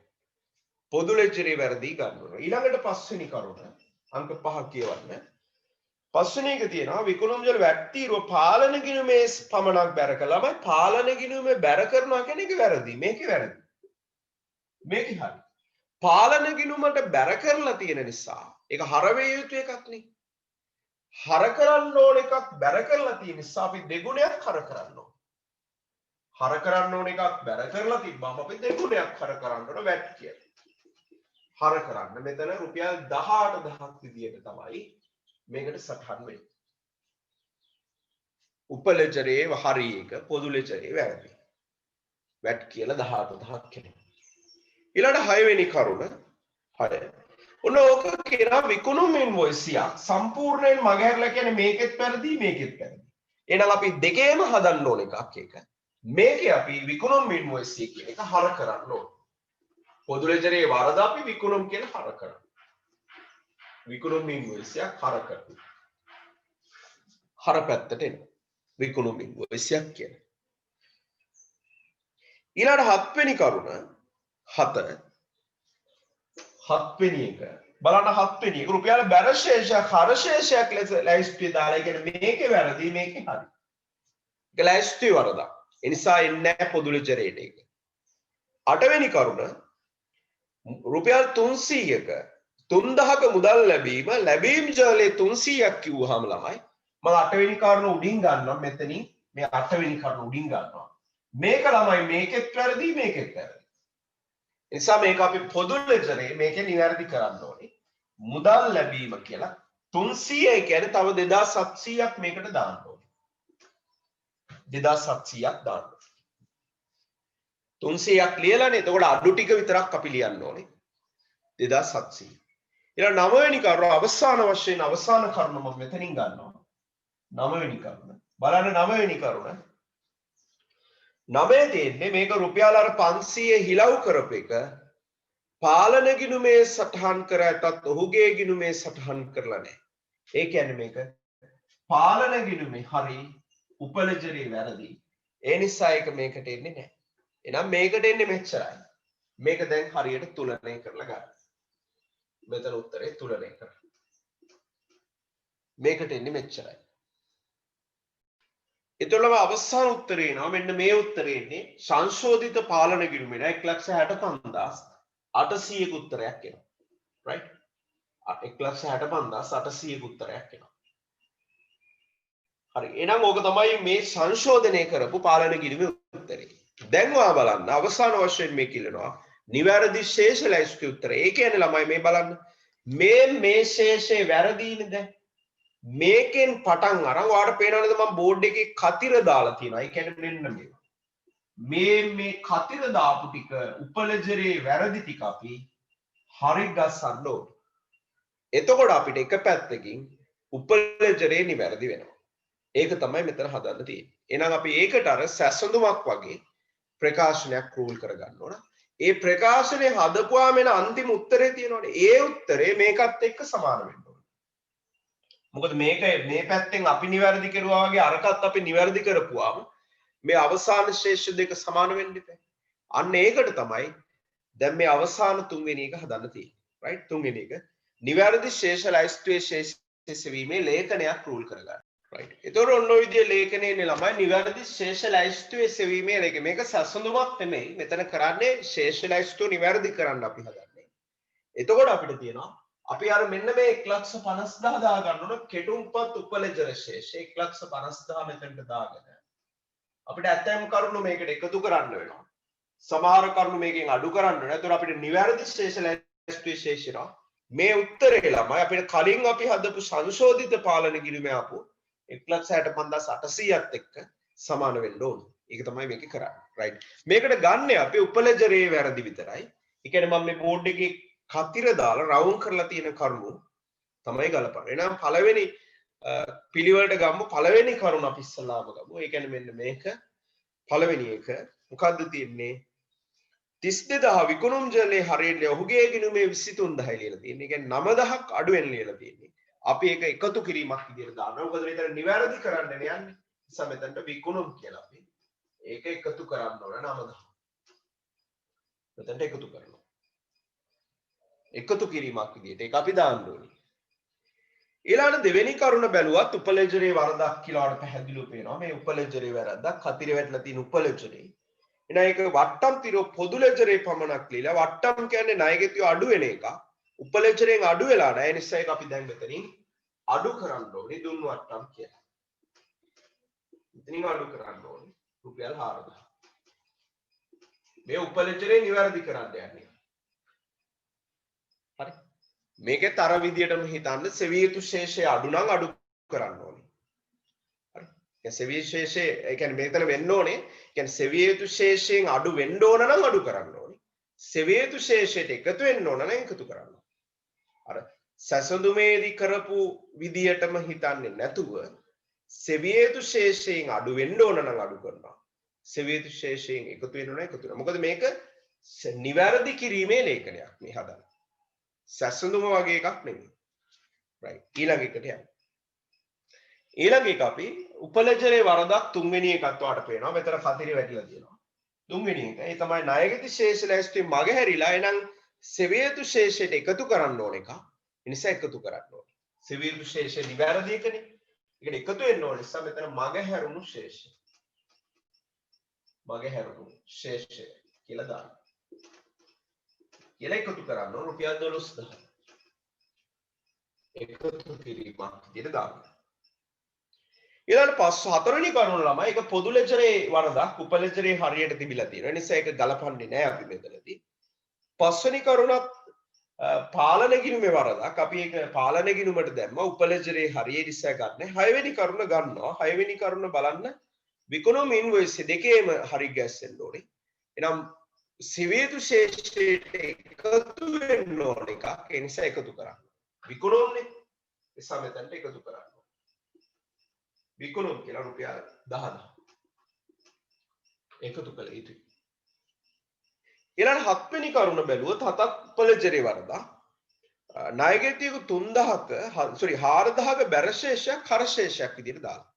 පොදු ලෙජරේ වැරදි ගන්නවා. ඊළඟට පස්වෙනි කරුණ අංක 5 කියවන්න. පස්වෙනි එක තියෙනවා විකුණුම් ජල වැට්ටීරුව පාලන ගිණුමේ පමණක් බැර කළාම පාලන ගිණුමේ බැර කරනවා කියන එක වැරදි. මේකේ වැරදි. මේකේ හරි. පාලන ගිණුමට බැර කරලා තියෙන නිසා ඒක හර වේ යුතු එකක් නේ. හර කරන්න ඕන එකක් බැර කරලා තියෙන නිසා අපි දෙගුණයක් හර කරන්න ඕන. හර කරන්න ඕන එකක් බැර කරලා තිබ්බම අපි දෙගුණයක් හර කරන්න ඕන වැට් කියලා. හර කරන්න මෙතන රුපියල් 18000ක් විදියට තමයි මේකට සටහන් වෙන්නේ. උපලෙජරේ හරි එක පොදු ලෙජරේ වැරදි. වැට් කියලා 18000ක් කෙනෙක්. ඊළඟ 6 වෙනි කරුණ 6. ඔන්න ඕක කියනවා විකුණුම් ඉන්වොයිසියක් සම්පූර්ණයෙන් මගහැරලා කියන්නේ මේකෙත් වැරදි මේකෙත් වැරදි. එහෙනම් අපි දෙකේම හදන්න ඕන එකක් ඒක. මේකේ අපි විකුණුම් ඉන්වොයිසිය කියන එක හර කරන්න ඕන. පොදු ලෙජරේ වරද අපි විකුණුම් කියලා හර කරනවා. විකුණුම් ඉන්වොයිසියක් හර කරනවා. හර පැත්තට එනවා. විකුණුම් ඉන්වොයිසියක් කියන්නේ. ඊළඟ 7 වෙනි කරුණ 7 වෙනි එක බලන්න 7 වෙනි එක රුපියල් බැර ශේෂයක් හර ශේෂයක් ලෙස ලැයිස්තුවේ දාලා කියන්නේ මේකේ වැරදි මේකේ හරි. ඒක ලැයිස්තුවේ වරදක්. ඒ නිසා එන්නේ නැහැ පොදු ලෙජරේට ඒක. 8 වෙනි කරුණ රුපියල් 300ක 3000ක මුදල් ලැබීම ජාලේ 300ක් කිව්වහම ළමයි මම 8 වෙනි කාරණා උඩින් ගන්නවා මෙතනින් මේ 8 වෙනි කාරණා උඩින් ගන්නවා මේක ළමයි මේකෙත් වැරදි මේකෙත් වැරදි ඒ නිසා මේක අපි පොදු ලෙජරේ මේකේ නිවැරදි කරන්න ඕනේ මුදල් ලැබීම කියලා 300 කියන්නේ තව 2700ක් මේකට දාන්න ඕනේ 2700ක් දාන්න 300ක් ලියලානේ එතකොට අඩු ටික විතරක් අපි ලියන්න ඕනේ 2700 ඊළඟ 9 වෙනි කරුණ අවසාන වශයෙන් අවසාන කරුණ මම මෙතනින් ගන්නවා 9 වෙනි කරුණ බලන්න 9 වෙනි කරුණ. 9 තියෙන්නේ මේක රුපියල් අර 500 හිලව් කරපු එක පාලන ගිණුමේ සටහන් කර ඇතත් ඔහුගේ ගිණුමේ සටහන් කරලා නැහැ. ඒ කියන්නේ මේක පාලන ගිණුමේ හරි උපලෙජරේ වැරදි. ඒ නිසා ඒක මේකට එන්නේ නැහැ. එහෙනම් මේකට එන්නේ මෙච්චරයි. මේක දැන් හරියට තුලනය කරලා ගන්න. මෙතන උත්තරේ තුලනය කරන්න. මේකට එන්නේ මෙච්චරයි. එතකොටම අවසාන උත්තරේ එනවා මෙන්න මේ උත්තරේ එන්නේ සංශෝධිත පාලන ගිණුමේ 1,65,800 ක උත්තරයක් එනවා. right 1,65,800 ක උත්තරයක් එනවා. හරි එහෙනම් ඕක තමයි මේ සංශෝධනය කරපු පාලන ගිණුමේ උත්තරේ. දැන් ඔයා බලන්න අවසාන වශයෙන් මේ කියනවා නිවැරදි ශේෂ ලැයිස්තු උත්තරය. ඒ කියන්නේ ළමයි මේ බලන්න මේ ශේෂේ වැරදීනේ දැන්. මේකෙන් පටන් අරන් ඔයාලට පේනවද මම බෝඩ් එකේ කතිර දාලා තියෙනවා. ඒ කියන්නේ මෙන්න මේ කතිර දාපු ටික උපලෙජරේ වැරදි ටික අපි හරි ගස්සන්න ඕනේ. එතකොට අපිට එක පැත්තකින් උපලෙජරේ නිවැරදි වෙනවා. ඒක තමයි මෙතන හදන්න තියෙන්නේ. එහෙනම් අපි ඒකට අර සැසඳුමක් වගේ ප්‍රකාශනයක් රූල් කරගන්න ඕන. ඒ ප්‍රකාශනය හදපුවාම එන අන්තිම උත්තරේ තියෙනවනේ. ඒ උත්තරේ මේකත් එක්ක සමාන වෙන්න ඕනේ. මොකද මේක මේ පැත්තෙන් අපි නිවැරදි කරුවා වගේ අරකට අපි නිවැරදි කරපුවාම මේ අවසාන ශේෂ දෙක සමාන වෙන්න ඉතින්. අන්න ඒකට තමයි දැන් මේ අවසාන තුන්වෙනි එක හදන්න තියෙන්නේ. right තුන්වෙනි එක නිවැරදි ශේෂ ලයිස්තුවේ ශේෂ වීමේ ලේඛනයක් රූල් කරගන්න. right ඒතකොට ඔන්න ඔය විදිහේ ලේඛනයේ ළමයි නිවැරදි ශේෂ ලයිස්තුවේ සෙවීමේ ලේඛන. මේක සැසඳුමක් නෙමෙයි. මෙතන කරන්නේ ශේෂ ලයිස්තුව නිවැරදි කරන්න අපි හදන්නේ. එතකොට අපිට තියෙනවා අපි අර මෙන්න මේ 1,50,000 දා ගන්න ඕන කෙටුම්පත් උපලෙජර ශේෂ 1,50,000 මෙතනට දාගෙන අපිට ඇත්තම කරුණු මේකට එකතු කරන්න වෙනවා. සමහර කරුණු මේකෙන් අඩු කරන්න වෙනවා. ඒතකොට අපිට නිවැරදි ශේෂ ලැයිස්තුවේ ශේෂිනවා. මේ උත්තරේ ළමයි අපිට කලින් අපි හදපු සංශෝධිත පාලන ගිණුමේ ආපු 1,65,800ත් එක්ක සමාන වෙන්න ඕන. ඒක තමයි මේකේ කරන්නේ. right මේකට ගන්න අපි උපලෙජරේ වැරදි විතරයි. ඒ කියන්නේ මම මේ බෝඩ් එකේ කතිර දාලා රවුන්ඩ් කරලා තියෙන කරුණු තමයි ගලපන්නේ. එහෙනම් පළවෙනි පිළිවෙලට ගමු. පළවෙනි කරුණ අපි ඉස්සලාම ගමු. ඒ කියන්නේ මෙන්න මේක පළවෙනි එක මොකද්ද තියෙන්නේ 32000 විකුණුම් ජලයේ හරියට ඔහුගේ ගිණුමේ 23000 ලියලා තියෙන්නේ. ඒ කියන්නේ 9000ක් අඩුවෙන් ලියලා තියෙන්නේ. අපි ඒක එකතු කිරීමක් විදිහට දානවා. මොකද මෙතන නිවැරදි කරන්න යන්නේ. නිසා මෙතනට විකුණුම් කියලා අපි ඒක එකතු කරන්න ඕන 9000. මෙතනට එකතු කරනවා. එකතු කිරීමක් විදිහට ඒක අපි දාන්න ඕනේ. ඊළඟ දෙවෙනි කරුණ බැලුවත් උපලෙජරේ වරදක් කියලා වඩ පැහැදිලිව පේනවා. මේ උපලෙජරේ වැරද්දක් කතිරේ වැටලා තියෙන උපලෙජරේ. එහෙනම් ඒක වට්ටම් තිරෝ පොදු ලෙජරේ පමණක් ලියලා වට්ටම් කියන්නේ ණයගෙතිය අඩු වෙන එක. උපලෙජරෙන් අඩු වෙලා නැහැ. ඒ නිසා ඒක අපි දැන් මෙතනින් අඩු කරන්න ඕනේ දුන් වට්ටම් කියලා. මෙතනින් අඩු කරන්න ඕනේ රුපියල් 4000. මේ උපලෙජරේ නිවැරදි කරන්න යන්නේ. හරි මේකේ තර විදියටම හිතන්න සෙවිය යුතු ශේෂය අඩු නම් අඩු කරන්න ඕනේ. හරි ඒ සෙවිය ශේෂය ඒ කියන්නේ මෙතන වෙන්න ඕනේ. කියන්නේ සෙවිය යුතු ශේෂයෙන් අඩු වෙන්න ඕන නම් අඩු කරන්න ඕනේ. සෙවිය යුතු ශේෂයට එකතු වෙන්න ඕන නම් එකතු කරන්න ඕනේ. අර සැසඳුමේදී කරපු විදියටම හිතන්නේ නැතුව සෙවිය යුතු ශේෂයෙන් අඩු වෙන්න ඕන නම් අඩු කරනවා. සෙවිය යුතු ශේෂයෙන් එකතු වෙන්න ඕන එකතු කරනවා. මොකද මේක නිවැරදි කිරීමේ ලේඛනයක් මේ හදන්නේ. සැසඳුම වගේ එකක් නෙමෙයි. right ඊළඟ එකට යමු. ඊළඟ එක අපි උපලෙජරේ වරදක් තුන්වෙනි එකත් ඔයාලට පේනවා. මෙතන කතිරේ වැටිලා තියෙනවා. තුන්වෙනි එක. ඒ තමයි ණයගති ශේෂ ලැයිස්තුවේ මගහැරිලා එහෙනම් සෙවිය යුතු ශේෂයට එකතු කරන්න ඕන එක. ඒ නිසා එකතු කරන්න ඕනේ. සෙවිය යුතු ශේෂය නිවැරදි එකනේ. ඒකට එකතු වෙන්න ඕන නිසා මෙතන මගහැරුණු ශේෂය. මගහැරුණු ශේෂය කියලා දාන්න. කියලා එකතු කරන්න ඕන රුපියල් 12000. එකතු කිරීමක් විදිහට දාන්න. ඊළඟ හතරවෙනි කරුණ ළමයි ඒක පොදු ලෙජරේ වරදක් උපලෙජරේ හරියට තිබිලා තියෙනවා. ඒ නිසා ඒක ගලපන්නේ නැහැ අපි මෙතනදී. පස්වෙනි කරුණත් පාලන ගිණුමේ වරදක්. අපි ඒක පාලන ගිණුමට දැම්ම උපලෙජරේ හරිය නිසා ගන්න. හයවෙනි කරුණ ගන්නවා. හයවෙනි කරුණ බලන්න විකුණුම් ඉන්වොයිස් දෙකේම හරි ගැස්සෙන්න ඕනේ. එනම් සෙවිය යුතු ශේෂයට එකතු වෙන්න ඕන එකක්. ඒ නිසා එකතු කරන්න. විකුණුම්නේ නිසා මෙතනට එකතු කරන්න. විකුණුම් කියලා රුපියල් 10000 එකතු කළ යුතුයි. ඊළඟ 7 වෙනි කරුණ බැලුවොත් හතත් උපලෙජරේ වරදා ණයගෙතියක 4000ක බැරශේෂයක් කරශේෂයක් විදිහට දාලා.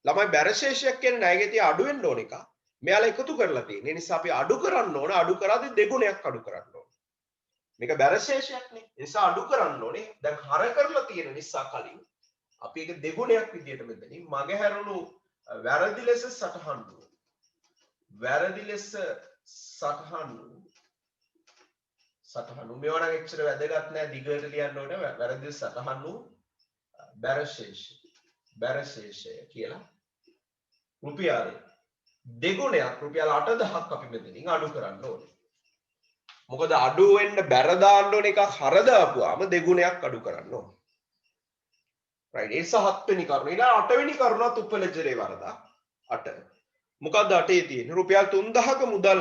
ළමයි බැරශේෂයක් කියන්නේ ණයගෙතිය අඩු වෙන්න ඕන එක. මෙයාලා එකතු කරලා තියෙන. ඒ නිසා අපි අඩු කරන්න ඕන. අඩු කරාදී දෙගුණයක් අඩු කරන්න ඕන. මේක බැරශේෂයක් නේ. ඒ නිසා අඩු කරන්න ඕනේ. දැන් හර කරලා තියෙන නිසා කලින් අපි ඒක දෙගුණයක් විදිහට මෙතනින් මගහැරුණු වැරදි ලෙස සටහන් වුණා. වැරදි ලෙස සටහන් මේවා නම් එච්චර වැදගත් නෑ දිගට ලියන්න ඕනේ වැරදි සටහන් වූ බැරශේෂය කියලා රුපියල් දෙගුණයක් රුපියල් 8000ක් අපි මෙතනින් අඩු කරන්න ඕනේ. මොකද අඩු වෙන්න බැර දාන්න ඕන එකක් හර දාපුවාම දෙගුණයක් අඩු කරන්න ඕනේ. රයිට් ඒ 7 වෙනි කරුණ. ඊළඟ 8 වෙනි කරුණත් උපලෙජරේ වරදා 8. මොකද්ද 8 තියෙන්නේ? රුපියල් 3000ක මුදල්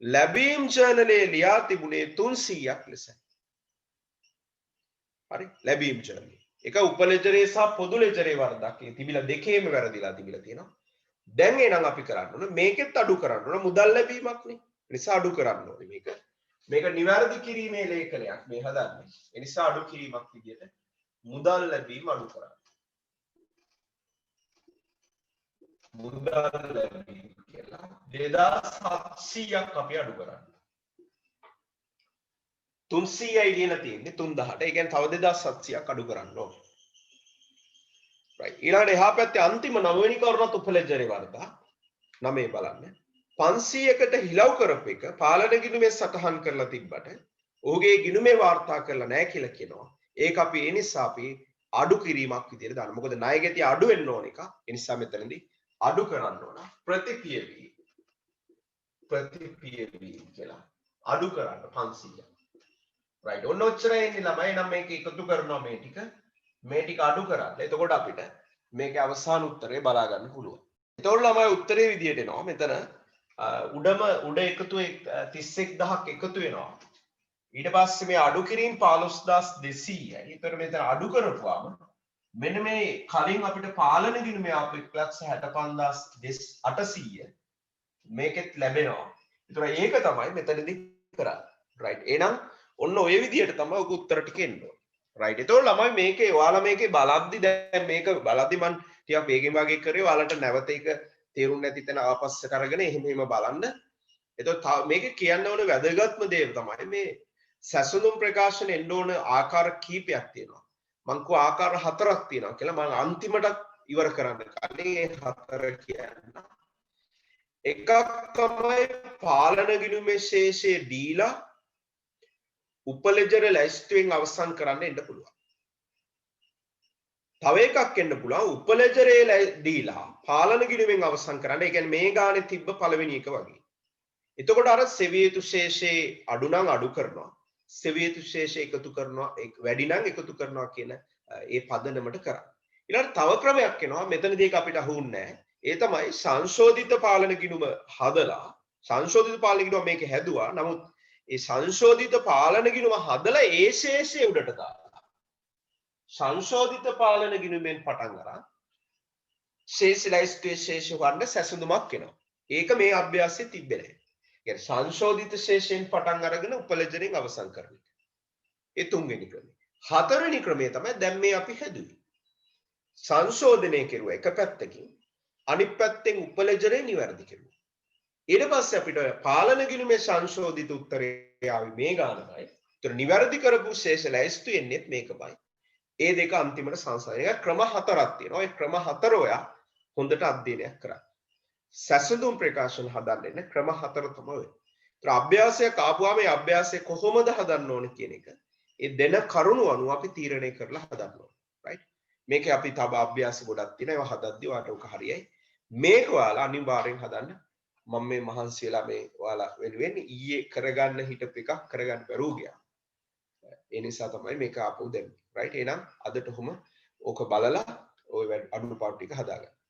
ලැබීම් ජර්නලයේ ලියා තිබුණේ 300ක් ලෙසයි. හරි ලැබීම් ජර්නලය. එක උපලෙජරේ සහ පොදු ලෙජරේ වරදක් තිබිලා දෙකේම වැරදිලා තිබිලා තියෙනවා. දැන් එනං අපි කරන්න ඕන මේකෙත් අඩු කරන්න ඕන මුදල් ලැබීමක් නේ. ඒ නිසා අඩු කරන්න ඕනේ මේක. මේක නිවැරදි කිරීමේ ලේඛනයක් මේ හදන්නේ. ඒ නිසා අඩු කිරීමක් විදියට මුදල් ලැබීම අඩු කරන්න. මුදල් ලැබීම කියලා 2700ක් අපි අඩු කරන්න. 300යි කියලා තියෙන්නේ 3000ට. ඒ කියන්නේ තව 2700ක් අඩු කරන්න ඕන. right. ඊළඟට එහා පැත්තේ අන්තිම 9 වෙනි කරුණත් උපලෙජරේ වරදා 9 බලන්න. 500කට හිලව් කරපු එක පාලන ගිණුමේ සටහන් කරලා තිබ්බට ඔහුගේ ගිණුමේ වාර්තා කරලා නැහැ කියලා කියනවා. ඒක අපි ඒ නිසා අපි අඩු කිරීමක් විදියට දානවා. මොකද ණයගැතිය අඩු වෙන්න ඕන එක. ඒ නිසා මෙතනදී අඩු කරන්න ඕන. ප්‍රතිපියවි කියලා අඩු කරන්න 500. right. ඔන්න ඔච්චරයි ඉන්නේ ළමයි. නම් මේක එකතු කරනවා මේ ටික අඩු කරන්න. එතකොට අපිට මේකේ අවසාන උත්තරේ බලා ගන්න පුළුවන්. එතකොට ළමයි උත්තරේ විදියට එනවා. මෙතන උඩ එකතුවේ 31000ක් එකතු වෙනවා. ඊට පස්සේ මේ අඩු කිරීම 15200යි. ඒතර මෙතන අඩු කරපුවාම මෙන්න මේ කලින් අපිට පාලන ගිණුමේ ආපු 165800 මේකෙත් ලැබෙනවා. ඒතර ඒක තමයි මෙතනදී කරන්නේ. right. එහෙනම් ඔන්න ඔය විදියට තමයි ඔක උත්තර ටික එන්නේ. right. ඒතකොට ළමයි මේකේ ඔයාලා මේකේ බලද්දි දැන් මේක බලද්දි මම ටිකක් වේගෙන් වගේ කරේ ඔයාලට නැවත ඒක තේරුම් නැති තැන ආපස්සට අරගෙන එහෙම බලන්න. එතකොට මේක කියන්න ඕන වැදගත්ම දේ තමයි මේ සැසඳුම් ප්‍රකාශන එන්න ඕන ආකාර කීපයක් තියෙනවා. මං කෝ ආකාර 4ක් තියෙනවා කියලා මම අන්තිමට ඉවර කරන්න කලින් ඒ 4 කියන්න. එකක් තමයි පාලන ගිණුමේ ශේෂය දීලා උපලෙජර ලැයිස්තුවෙන් අවසන් කරන්න එන්න පුළුවන්. තව එකක් එන්න පුළුවන් උපලෙජරේ දීලා පාලන ගිණුමෙන් අවසන් කරන්න. ඒ කියන්නේ මේ ගානේ තිබ්බ පළවෙනි එක වගේ. එතකොට අර සෙවිය යුතු ශේෂේ අඩු නම් අඩු කරනවා. සෙවිය යුතු ශේෂේ එකතු කරනවා වැඩි නම් එකතු කරනවා කියන ඒ පදනමට කරා. ඊළඟට තව ක්‍රමයක් එනවා. මෙතනදී ඒක අපිට අහුන්නේ නැහැ. ඒ තමයි සංශෝධිත පාලන ගිණුම හදලා සංශෝධිත පාලන ගිණුම මේක හැදුවා. නමුත් ඒ සංශෝධිත පාලන ගිණුම හදලා ඒ ශේෂය උඩට දාලා සංශෝධිත පාලන ගිණුමෙන් පටන් අරන් ශේෂ ලයිස්ට්ේ ශේෂ වර්ණ සැසඳුමක් එනවා. ඒක මේ අභ්‍යාසයේ තිබෙන්නේ නැහැ. කියන්නේ සංශෝධිත ශේෂයෙන් පටන් අරගෙන උපලෙජරෙන් අවසන් කරන එක. ඒ තුන්වෙනි ක්‍රමය. හතරවෙනි ක්‍රමය තමයි දැන් මේ අපි හැදුවේ. සංශෝධනය කෙරුවා එක පැත්තකින් අනිත් පැත්තෙන් උපලෙජරේ නිවැරදි කෙරුවා. ඊට පස්සේ අපිට පාලන ගිණුමේ සංශෝධිත උත්තරය ආවි මේ ගානමයි. ඒතර නිවැරදි කරපු ශේෂ ලයිස්තු එන්නේත් මේකමයි. ඒ දෙක අන්තිමට සංසාරය ක්‍රම 4ක් තියෙනවා. ඒ ක්‍රම 4 ඔයා හොඳට අධ්‍යයනය කරන්න. සැසඳුම් ප්‍රකාශන හදන්න ක්‍රම 4 තමයි ඔය. ඒතර අභ්‍යාසයක් ආපුවාම මේ අභ්‍යාසය කොහොමද හදන්න ඕන කියන එක ඒ දෙන කරුණු අනුව අපි තීරණය කරලා හදන්න ඕන. right. මේකේ අපි තව අභ්‍යාස ගොඩක් තියෙනවා. ඒවා හදද්දී ඔයාලට උක හරියයි. මේක ඔයාලා අනිවාර්යෙන් හදන්න. මම මේ මහන්සි වෙලා මේ ඔයාලා වෙනුවෙන් ඊයේ කරගන්න හිටපු එකක් කරගන්න බැරුව ගියා. ඒ නිසා තමයි මේක ආපහු දැම්මේ. right. එහෙනම් අදට ඔහොම ඕක බලලා ඔය අඩුපාඩු ටික හදාගන්න.